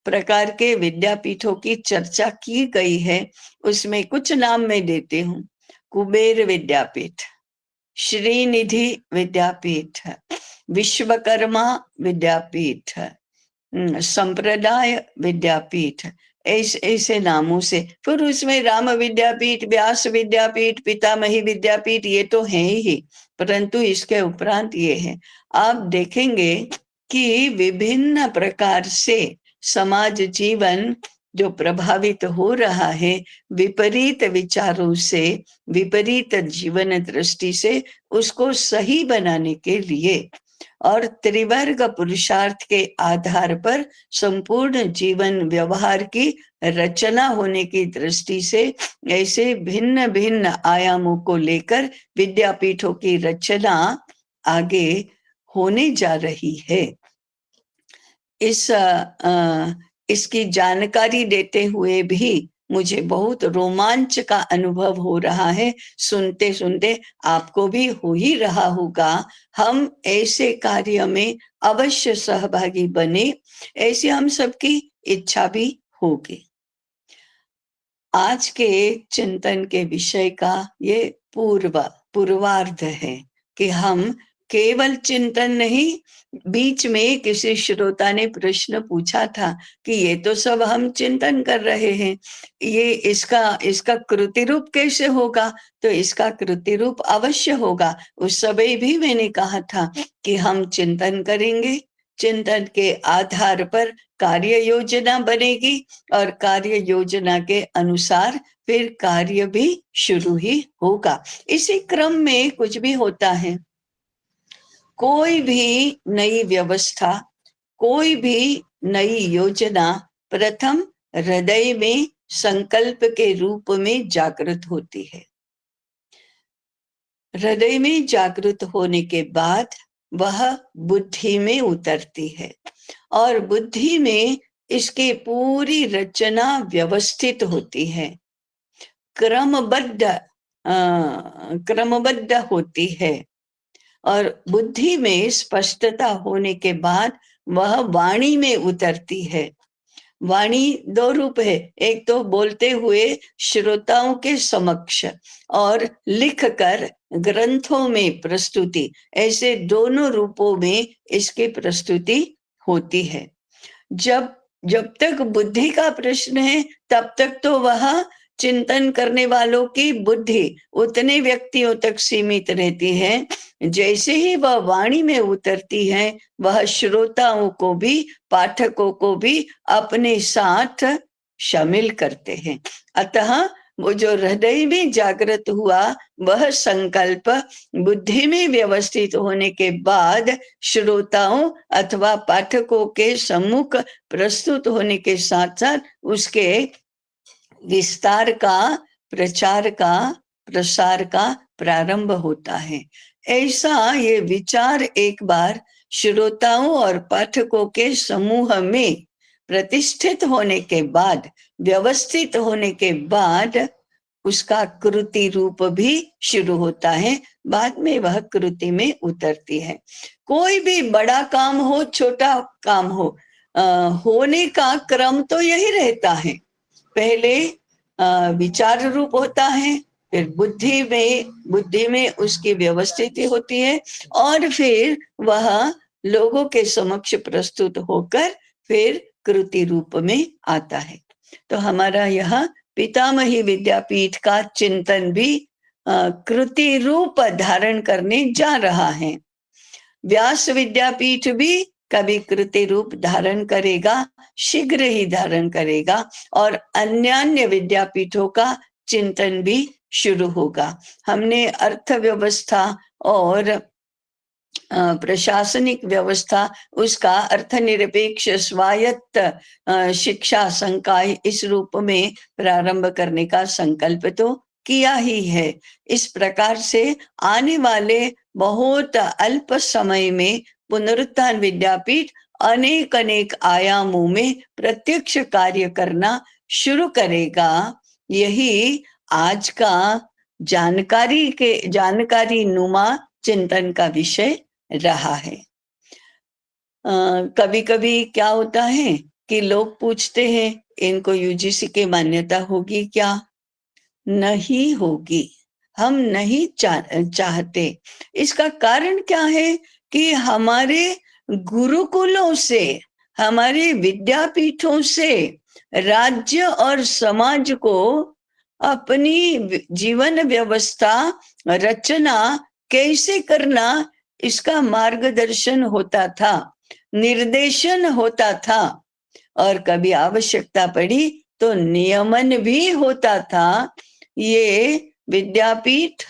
प्रकार के विद्यापीठों की चर्चा की गई है। उसमें कुछ नाम मैं देती हूँ। कुबेर विद्यापीठ, श्रीनिधि विद्यापीठ, विश्वकर्मा विद्यापीठ, संप्रदाय विद्यापीठ, ऐसे ऐसे नामों से। फिर उसमें राम विद्यापीठ, व्यास विद्यापीठ, पितामही विद्यापीठ, ये तो है ही, परंतु इसके उपरांत ये है। आप देखेंगे कि विभिन्न प्रकार से समाज जीवन जो प्रभावित हो रहा है विपरीत विचारों से, विपरीत जीवन दृष्टि से, उसको सही बनाने के लिए और त्रिवर्ग पुरुषार्थ के आधार पर संपूर्ण जीवन व्यवहार की रचना होने की दृष्टि से ऐसे भिन्न भिन्न आयामों को लेकर विद्यापीठों की रचना आगे होने जा रही है। इसकी जानकारी देते हुए भी मुझे बहुत रोमांच का अनुभव हो रहा है। सुनते सुनते आपको भी हो ही रहा होगा। हम ऐसे कार्य में अवश्य सहभागी बने, ऐसी हम सबकी इच्छा भी होगी। आज के चिंतन के विषय का ये पूर्वार्ध है कि हम केवल चिंतन नहीं, बीच में किसी श्रोता ने प्रश्न पूछा था कि ये तो सब हम चिंतन कर रहे हैं, ये इसका कृति रूप कैसे होगा? तो इसका कृति रूप अवश्य होगा। उस समय भी मैंने कहा था कि हम चिंतन करेंगे, चिंतन के आधार पर कार्य योजना बनेगी और कार्य योजना के अनुसार फिर कार्य भी शुरू ही होगा। इसी क्रम में कुछ भी होता है। कोई भी नई व्यवस्था, कोई भी नई योजना प्रथम हृदय में संकल्प के रूप में जागृत होती है। हृदय में जागृत होने के बाद वह बुद्धि में उतरती है और बुद्धि में इसकी पूरी रचना व्यवस्थित होती है, क्रमबद्ध होती है और बुद्धि में स्पष्टता होने के बाद वह वाणी में उतरती है। वाणी दो रूप है, एक तो बोलते हुए श्रोताओं के समक्ष और लिखकर ग्रंथों में प्रस्तुति, ऐसे दोनों रूपों में इसकी प्रस्तुति होती है। जब तक बुद्धि का प्रश्न है तब तक तो वह चिंतन करने वालों की बुद्धि उतने व्यक्तियों तक सीमित रहती है। जैसे ही वह वाणी में उतरती है वह श्रोताओं को भी, पाठकों को भी अपने साथ शामिल करते हैं। अतः वो जो हृदय में जागृत हुआ वह संकल्प बुद्धि में व्यवस्थित होने के बाद श्रोताओं अथवा पाठकों के सम्मुख प्रस्तुत होने के साथ साथ उसके विस्तार का, प्रचार का, प्रसार का प्रारंभ होता है। ऐसा ये विचार एक बार श्रोताओं और पाठकों के समूह में प्रतिष्ठित होने के बाद, व्यवस्थित होने के बाद उसका कृति रूप भी शुरू होता है। बाद में वह कृति में उतरती है। कोई भी बड़ा काम हो, छोटा काम हो, होने का क्रम तो यही रहता है। पहले विचार रूप होता है, फिर बुद्धि में उसकी व्यवस्थिति होती है और फिर वह लोगों के समक्ष प्रस्तुत होकर फिर कृति रूप में आता है। तो हमारा यह पितामही विद्यापीठ का चिंतन भी कृति रूप धारण करने जा रहा है। व्यास विद्यापीठ भी कभी कृति रूप धारण करेगा, शीघ्र ही धारण करेगा और अन्य विद्यापीठों का चिंतन भी शुरू होगा। हमने अर्थव्यवस्था और प्रशासनिक व्यवस्था, उसका अर्थनिरपेक्ष स्वायत्त शिक्षा संकाय इस रूप में प्रारंभ करने का संकल्प तो किया ही है। इस प्रकार से आने वाले बहुत अल्प समय में पुनरुत्थान विद्यापीठ अनेक आयामों में प्रत्यक्ष कार्य करना शुरू करेगा। यही आज का जानकारी नुमा चिंतन का विषय रहा है। कभी कभी क्या होता है कि लोग पूछते हैं इनको यूजीसी की मान्यता होगी क्या? नहीं होगी, हम नहीं चाहते। इसका कारण क्या है कि हमारे गुरुकुलों से हमारे विद्यापीठों से राज्य और समाज को अपनी जीवन व्यवस्था रचना कैसे करना, इसका मार्गदर्शन होता था, निर्देशन होता था, और कभी आवश्यकता पड़ी तो नियमन भी होता था। ये विद्यापीठ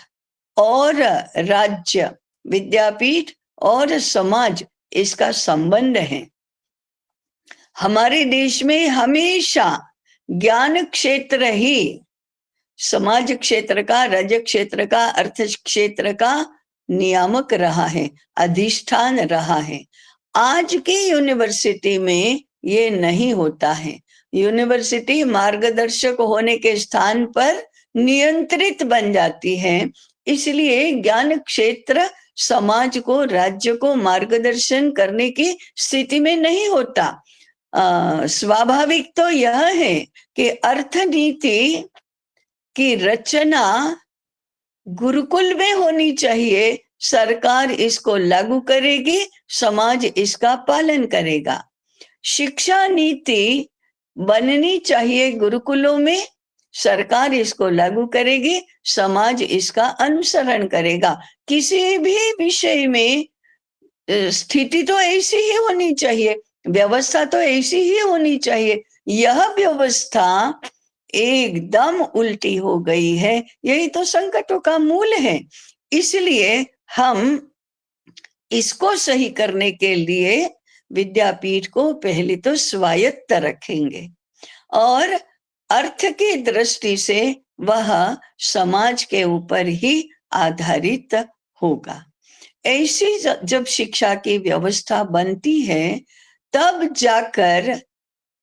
और राज्य, विद्यापीठ और समाज, इसका संबंध है। हमारे देश में हमेशा ज्ञान क्षेत्र ही समाज क्षेत्र का, राज्य क्षेत्र का, अर्थ क्षेत्र का नियामक रहा है, अधिष्ठान रहा है। आज की यूनिवर्सिटी में ये नहीं होता है। यूनिवर्सिटी मार्गदर्शक होने के स्थान पर नियंत्रित बन जाती है। इसलिए ज्ञान क्षेत्र समाज को, राज्य को मार्गदर्शन करने की स्थिति में नहीं होता। स्वाभाविक तो यह है कि अर्थनीति की रचना गुरुकुल में होनी चाहिए, सरकार इसको लागू करेगी, समाज इसका पालन करेगा। शिक्षा नीति बननी चाहिए गुरुकुलों में, सरकार इसको लागू करेगी, समाज इसका अनुसरण करेगा। किसी भी विषय में स्थिति तो ऐसी ही होनी चाहिए, व्यवस्था तो ऐसी ही होनी चाहिए। यह व्यवस्था एकदम उल्टी हो गई है, यही तो संकटों का मूल है। इसलिए हम इसको सही करने के लिए विद्यापीठ को पहले तो स्वायत्त रखेंगे, और अर्थ की दृष्टि से वह समाज के ऊपर ही आधारित होगा। ऐसी जब शिक्षा की व्यवस्था बनती है, तब जाकर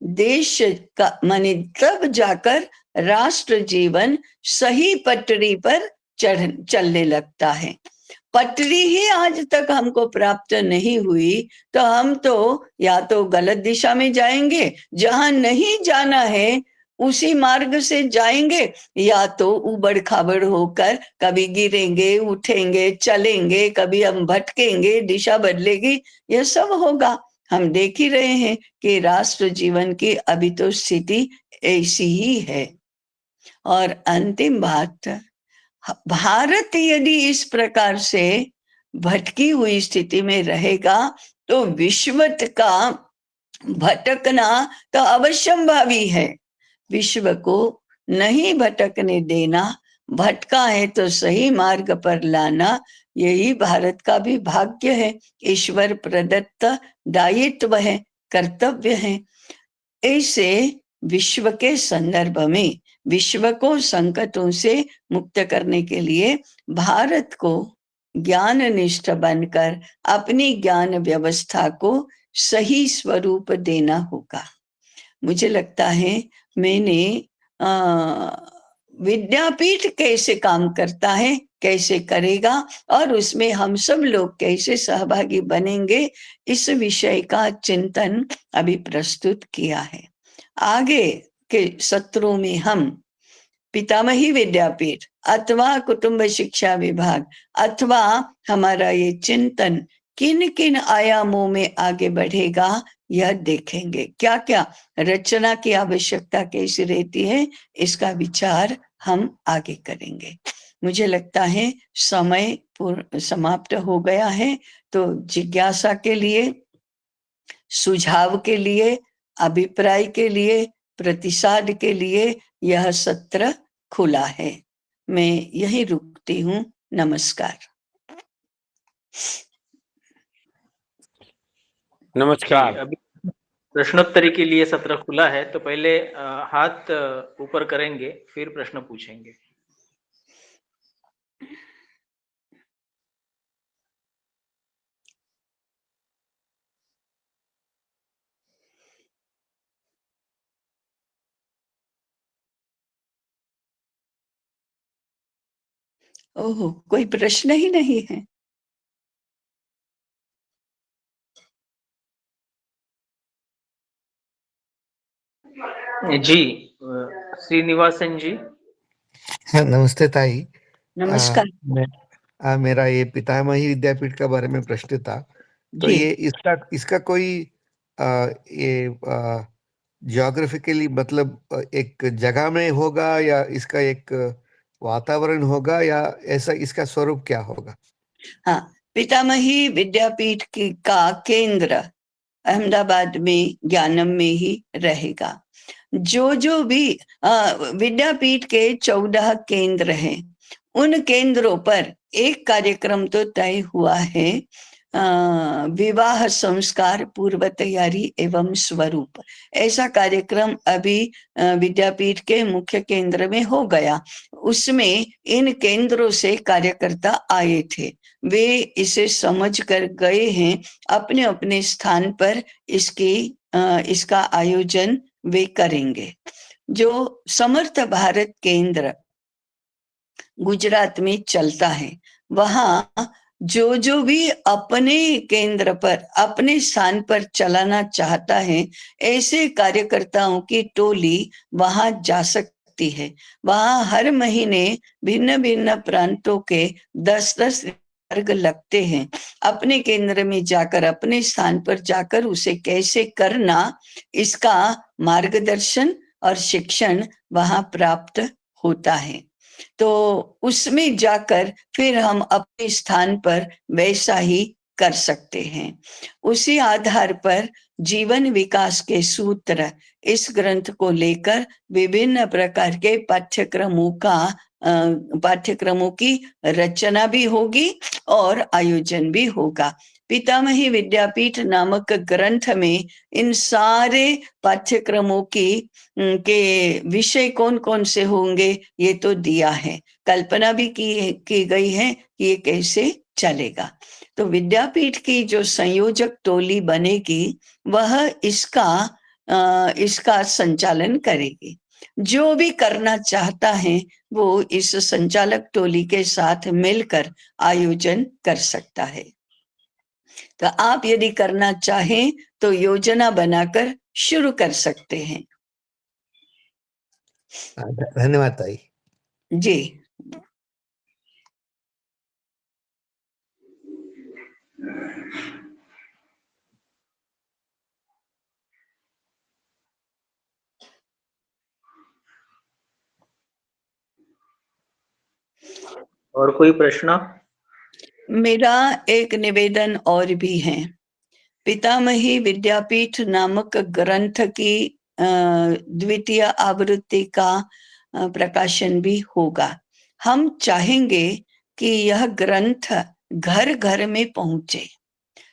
देश का माने, तब जाकर राष्ट्र जीवन सही पटरी पर चलने लगता है। पटरी ही आज तक हमको प्राप्त नहीं हुई तो हम तो या तो गलत दिशा में जाएंगे, जहां नहीं जाना है उसी मार्ग से जाएंगे, या तो उबड़ खाबड़ होकर कभी गिरेंगे, उठेंगे, चलेंगे, कभी हम भटकेंगे, दिशा बदलेगी, यह सब होगा। हम देख ही रहे हैं कि राष्ट्र जीवन की अभी तो स्थिति ऐसी ही है। और अंतिम बात, भारत यदि इस प्रकार से भटकी हुई स्थिति में रहेगा तो विश्व का भटकना तो अवश्यंभावी है। विश्व को नहीं भटकने देना, भटका है तो सही मार्ग पर लाना, यही भारत का भी भाग्य है, ईश्वर प्रदत्त दायित्व है, कर्तव्य है। ऐसे विश्व के संदर्भ में विश्व को संकटों से मुक्त करने के लिए भारत को ज्ञान निष्ठ बनकर अपनी ज्ञान व्यवस्था को सही स्वरूप देना होगा। मुझे लगता है मैंने विद्यापीठ कैसे काम करता है, कैसे करेगा, और उसमें हम सब लोग कैसे सहभागी बनेंगे, इस विषय का चिंतन अभी प्रस्तुत किया है। आगे के सत्रों में हम पितामही विद्यापीठ अथवा कुटुंब शिक्षा विभाग अथवा हमारा ये चिंतन किन किन आयामों में आगे बढ़ेगा, यह देखेंगे। क्या क्या रचना की आवश्यकता कैसी रहती है, इसका विचार हम आगे करेंगे। मुझे लगता है समय समाप्त हो गया है, तो जिज्ञासा के लिए, सुझाव के लिए, अभिप्राय के लिए, प्रतिसाद के लिए यह सत्र खुला है। मैं यही रुकती हूँ। नमस्कार। नमस्कार। अभी प्रश्नोत्तरी के लिए सत्र खुला है, तो पहले हाथ ऊपर करेंगे, फिर प्रश्न पूछेंगे। ओह, कोई प्रश्न ही नहीं है। जी, श्रीनिवासन जी। नमस्ते ताई। नमस्कार। मेरा ये पितामही विद्यापीठ का बारे में प्रश्न था, तो जी। ये इसका कोई ये ज्योग्राफिकली मतलब एक जगह में होगा या इसका एक वातावरण होगा या ऐसा इसका स्वरूप क्या होगा? हाँ, पितामही विद्यापीठ का केंद्र अहमदाबाद में ज्ञानम में ही रहेगा। जो भी विद्यापीठ के 14 केंद्र हैं, उन केंद्रों पर एक कार्यक्रम तो तय हुआ है, विवाह संस्कार पूर्व तैयारी एवं स्वरूप। ऐसा कार्यक्रम अभी विद्यापीठ के मुख्य केंद्र में हो गया। उसमें इन केंद्रों से कार्यकर्ता आए थे, वे इसे समझ कर गए हैं, अपने अपने स्थान पर इसका आयोजन वे करेंगे। जो समर्थ भारत केंद्र गुजरात में चलता है, वहां जो भी अपने केंद्र पर अपने स्थान पर चलाना चाहता है, ऐसे कार्यकर्ताओं की टोली वहां जा सकती है। वहां हर महीने भिन्न भिन्न प्रांतों के 10-10 वर्ग लगते हैं। अपने केंद्र में जाकर, अपने स्थान पर जाकर उसे कैसे करना, इसका मार्गदर्शन और शिक्षण वहां प्राप्त होता है। तो उसमें जाकर फिर हम अपने स्थान पर वैसा ही कर सकते हैं। उसी आधार पर जीवन विकास के सूत्र इस ग्रंथ को लेकर विभिन्न प्रकार के पाठ्यक्रमों की रचना भी होगी और आयोजन भी होगा। पितामही विद्यापीठ नामक ग्रंथ में इन सारे पाठ्यक्रमों के विषय कौन कौन से होंगे ये तो दिया है, कल्पना भी की गई है कि ये कैसे चलेगा। तो विद्यापीठ की जो संयोजक टोली बनेगी वह इसका संचालन करेगी। जो भी करना चाहता है वो इस संचालक टोली के साथ मिलकर आयोजन कर सकता है। तो आप यदि करना चाहें तो योजना बनाकर शुरू कर सकते हैं। धन्यवाद ताई जी। और कोई प्रश्न? मेरा एक निवेदन और भी है। पितामही विद्यापीठ नामक ग्रंथ की द्वितीय आवृत्ति का प्रकाशन भी होगा। हम चाहेंगे कि यह ग्रंथ घर घर में पहुंचे,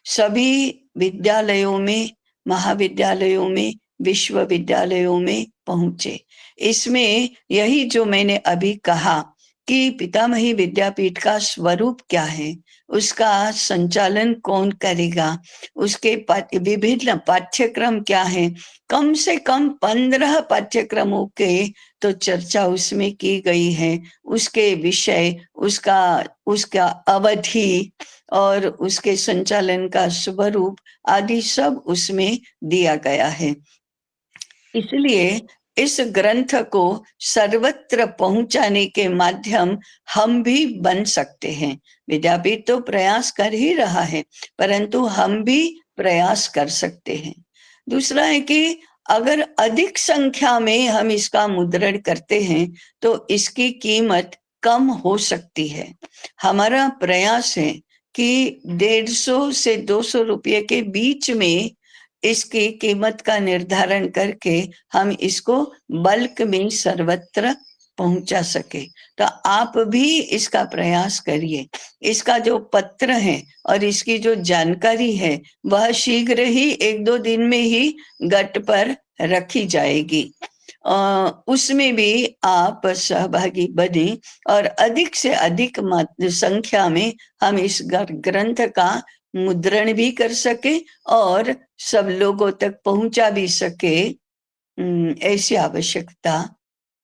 सभी विद्यालयों में, महाविद्यालयों में, विश्वविद्यालयों में पहुंचे। इसमें यही जो मैंने अभी कहा कि पितामही विद्यापीठ का स्वरूप क्या है, उसका संचालन कौन करेगा, उसके विभिन्न पाठ्यक्रम क्या है, कम से कम 15 पाठ्यक्रमों के तो चर्चा उसमें की गई है। उसके विषय, उसका उसका अवधि और उसके संचालन का स्वरूप आदि सब उसमें दिया गया है। इसलिए इस ग्रंथ को सर्वत्र पहुंचाने के माध्यम हम भी बन सकते हैं। विद्यापीठ तो प्रयास कर ही रहा है, परंतु हम भी प्रयास कर सकते हैं। दूसरा है कि अगर अधिक संख्या में हम इसका मुद्रण करते हैं तो इसकी कीमत कम हो सकती है। हमारा प्रयास है कि 150 से 200 रुपये के बीच में इसकी कीमत का निर्धारण करके हम इसको बल्क में सर्वत्र पहुंचा सके। तो आप भी इसका प्रयास करिए। इसका जो पत्र है और इसकी जो जानकारी है वह शीघ्र ही 1-2 दिन में ही गट पर रखी जाएगी। उसमें भी आप सहभागी बने और अधिक से अधिक संख्या में हम इस ग्रंथ का मुद्रण भी कर सके और सब लोगों तक पहुंचा भी सके। ऐसी आवश्यकता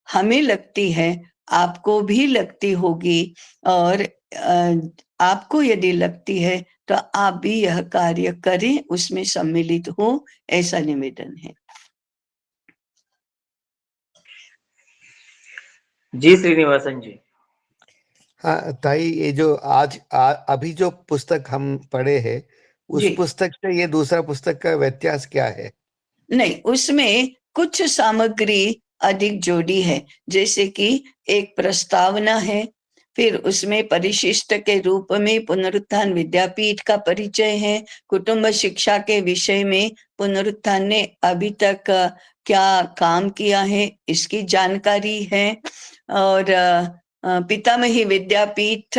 हमें लगती है, आपको भी लगती होगी, और आपको यदि लगती है तो आप भी यह कार्य करें, उसमें सम्मिलित हो, ऐसा निवेदन है। जी श्रीनिवासन जी। हाँ ताई, ये जो अभी जो पुस्तक हम पढ़े हैं उस जी पुस्तक से ये दूसरा पुस्तक का व्यत्यास क्या है? नहीं, उसमें कुछ सामग्री अधिक जोड़ी है, जैसे कि एक प्रस्तावना है, फिर उसमें परिशिष्ट के रूप में पुनरुत्थान विद्यापीठ का परिचय है, कुटुंब शिक्षा के विषय में पुनरुत्थान ने अभी तक क्या काम किया है इसकी जानकारी है, और पितामही विद्यापीठ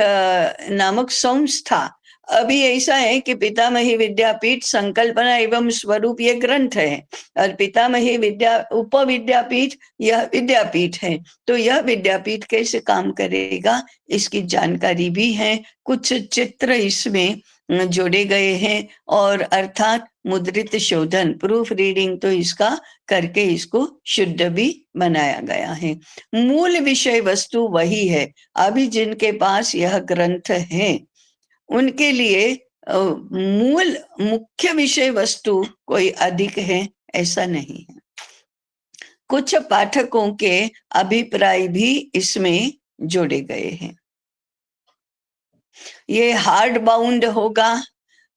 नामक संस्था, अभी ऐसा है कि पितामही विद्यापीठ संकल्पना एवं स्वरूप ये ग्रंथ है, और पितामही उपविद्यापीठ यह विद्यापीठ है। तो यह विद्यापीठ कैसे काम करेगा इसकी जानकारी भी है, कुछ चित्र इसमें जोड़े गए हैं, और अर्थात मुद्रित शोधन प्रूफ रीडिंग तो इसका करके इसको शुद्ध भी बनाया गया है। मूल विषय वस्तु वही है। अभी जिनके पास यह ग्रंथ है उनके लिए मूल मुख्य विषय वस्तु कोई अधिक है ऐसा नहीं है। कुछ पाठकों के अभिप्राय भी इसमें जोड़े गए हैं। ये हार्ड बाउंड होगा,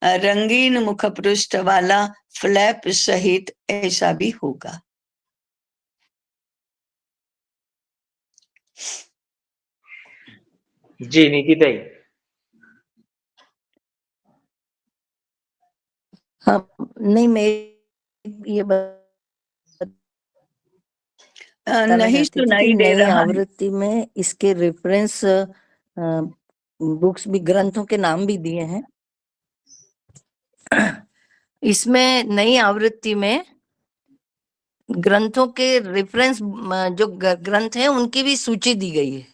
रंगीन मुखपृष्ठ वाला, फ्लैप सहित ऐसा भी होगा। जी निकिता जी। हाँ नहीं, मैं ये बताना नहीं चाहती थी कि सुनाई दे नई रहा है। आवृत्ति में इसके रेफरेंस बुक्स भी, ग्रंथों के नाम भी दिए हैं। इसमें नई आवृत्ति में ग्रंथों के रेफरेंस जो ग्रंथ हैं उनकी भी सूची दी गई है।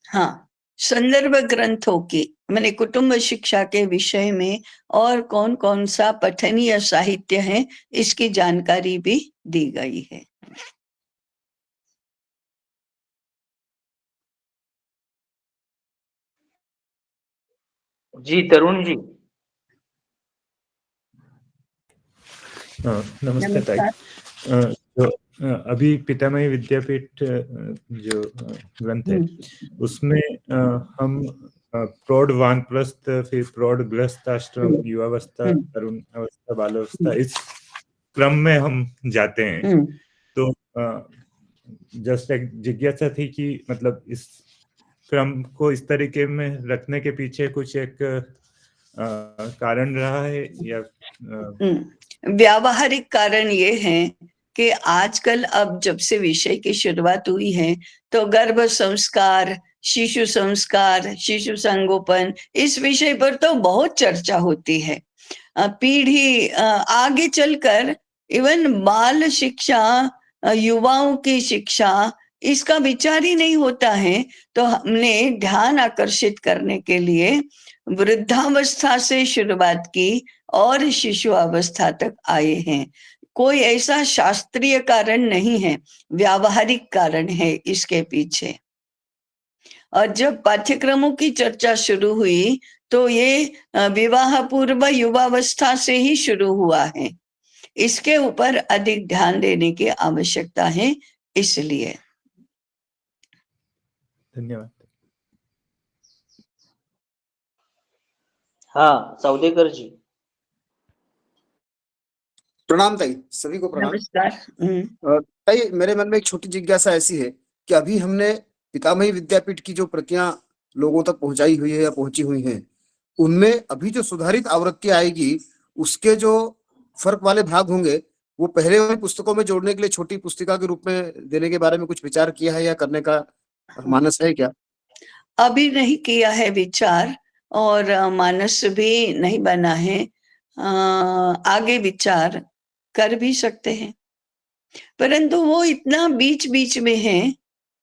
हाँ, संदर्भ ग्रंथों की, मैंने कुटुंब शिक्षा के विषय में और कौन कौन सा पठनीय साहित्य है इसकी जानकारी भी दी गई है। जी तरुण जी। नमस्ते ताई। जो अभी पितामही विद्यापीठ जो ग्रंथ है उसमें हम प्रौढ़ वानप्रस्थ, फिर प्रौढ़ गृहस्थ आश्रम, युवावस्था, तरुण अवस्था, बालावस्था, इस क्रम में हम जाते हैं। तो जस्ट एक जिज्ञासा थी कि मतलब इस क्रम को इस तरीके में रखने के पीछे कुछ एक कारण रहा है या व्यावहारिक कारण ये है कि आजकल अब जब से विषय की शुरुआत हुई है तो गर्भ संस्कार, शिशु संस्कार, शिशु संगोपन, इस विषय पर तो बहुत चर्चा होती है। पीढ़ी आगे चलकर इवन बाल शिक्षा, युवाओं की शिक्षा, इसका विचार ही नहीं होता है। तो हमने ध्यान आकर्षित करने के लिए वृद्धावस्था से शुरुआत की और शिशु अवस्था तक आए हैं। कोई ऐसा शास्त्रीय कारण नहीं है, व्यावहारिक कारण है इसके पीछे। और जब पाठ्यक्रमों की चर्चा शुरू हुई तो ये विवाह पूर्व युवावस्था से ही शुरू हुआ है। इसके ऊपर अधिक ध्यान देने की आवश्यकता है, इसलिए। धन्यवाद। हाँ सौदेकर जी। प्रणाम ताई, सभी को प्रणाम। नमस्कार। ताई, मेरे मन में एक छोटी जिज्ञासा ऐसी है कि अभी हमने पितामही विद्यापीठ की जो प्रतियां लोगों तक पहुंचाई हुई है या पहुंची हुई हैं, उनमें अभी जो सुधारित आवृत्ति आएगी उसके जो फर्क वाले भाग होंगे वो पहले वाली पुस्तकों में जोड़ने के लिए छोटी पुस्तिका के रूप में देने के बारे में कुछ विचार किया है या करने का मानस है क्या? अभी नहीं किया है विचार, और मानस भी नहीं बना है। आगे विचार कर भी सकते हैं, परंतु वो इतना बीच बीच में है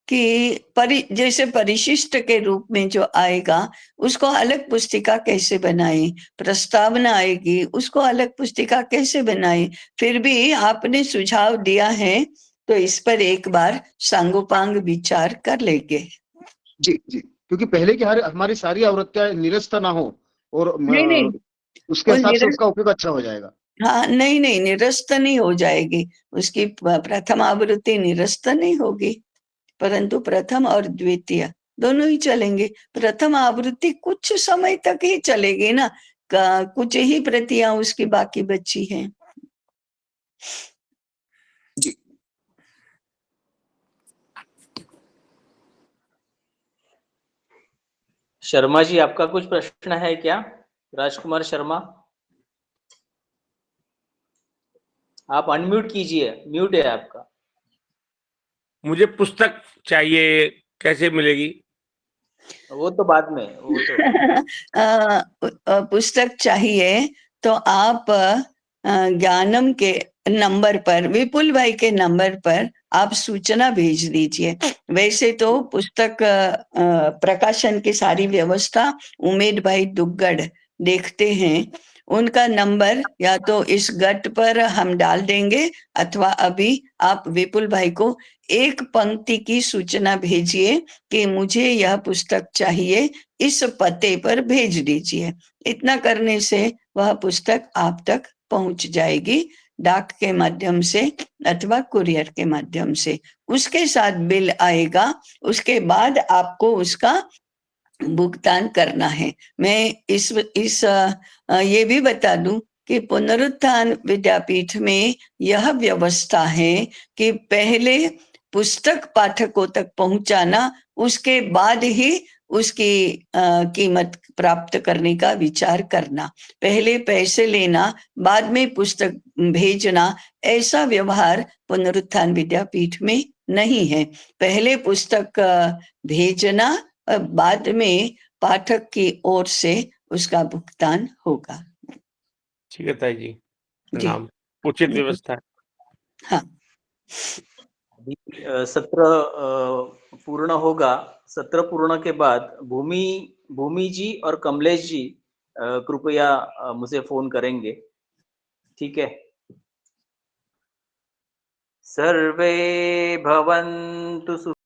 कि जैसे परिशिष्ट के रूप में जो आएगा उसको अलग पुस्तिका कैसे बनाए, प्रस्तावना आएगी उसको अलग पुस्तिका कैसे बनाए। फिर भी आपने सुझाव दिया है तो इस पर एक बार सांगोपांग विचार कर लेंगे। जी जी, क्योंकि पहले की हमारी सारी आवृत्तियां निरस्त ना हो और नहीं, उसके हिसाब से उसका उपयोग अच्छा हो जाएगा। हाँ, नहीं, निरस्त नहीं हो जाएगी, उसकी प्रथम आवृत्ति निरस्त नहीं होगी, परंतु प्रथम और द्वितीय दोनों ही चलेंगे। प्रथम आवृत्ति कुछ समय तक ही चलेगी ना, कुछ ही प्रतियां उसकी बाकी बची हैं। जी। शर्मा जी, आपका कुछ प्रश्न है क्या? राजकुमार शर्मा, आप अनम्यूट कीजिए, म्यूट है आपका। मुझे पुस्तक चाहिए, कैसे मिलेगी? वो तो बाद में, वो तो पुस्तक चाहिए तो आप ज्ञानम के नंबर पर, विपुल भाई के नंबर पर आप सूचना भेज दीजिए। वैसे तो पुस्तक प्रकाशन की सारी व्यवस्था उमेद भाई दुग्गड़ देखते हैं। उनका नंबर या तो इस गट पर हम डाल देंगे, अथवा अभी आप विपुल भाई को एक पंक्ति की सूचना भेजिए कि मुझे यह पुस्तक चाहिए, इस पते पर भेज दीजिए। इतना करने से वह पुस्तक आप तक पहुंच जाएगी, डाक के माध्यम से अथवा कुरियर के माध्यम से। उसके साथ बिल आएगा, उसके बाद आपको उसका भुगतान करना है। मैं इस ये भी बता दूं कि पुनरुत्थान विद्यापीठ में यह व्यवस्था है कि पहले पुस्तक पाठकों तक पहुंचाना, उसके बाद ही उसकी कीमत प्राप्त करने का विचार करना। पहले पैसे लेना, बाद में पुस्तक भेजना, ऐसा व्यवहार पुनरुत्थान विद्यापीठ में नहीं है। पहले पुस्तक भेजना और बाद में पाठक की ओर से उसका भुगतान होगा। ठीक है ताई जी, जी। प्रणाम। उचित व्यवस्था है। हाँ, अभी सत्र पूर्ण होगा। सत्र पूर्ण के बाद भूमि जी और कमलेश जी कृपया मुझे फोन करेंगे, ठीक है? सर्वे भवन्तु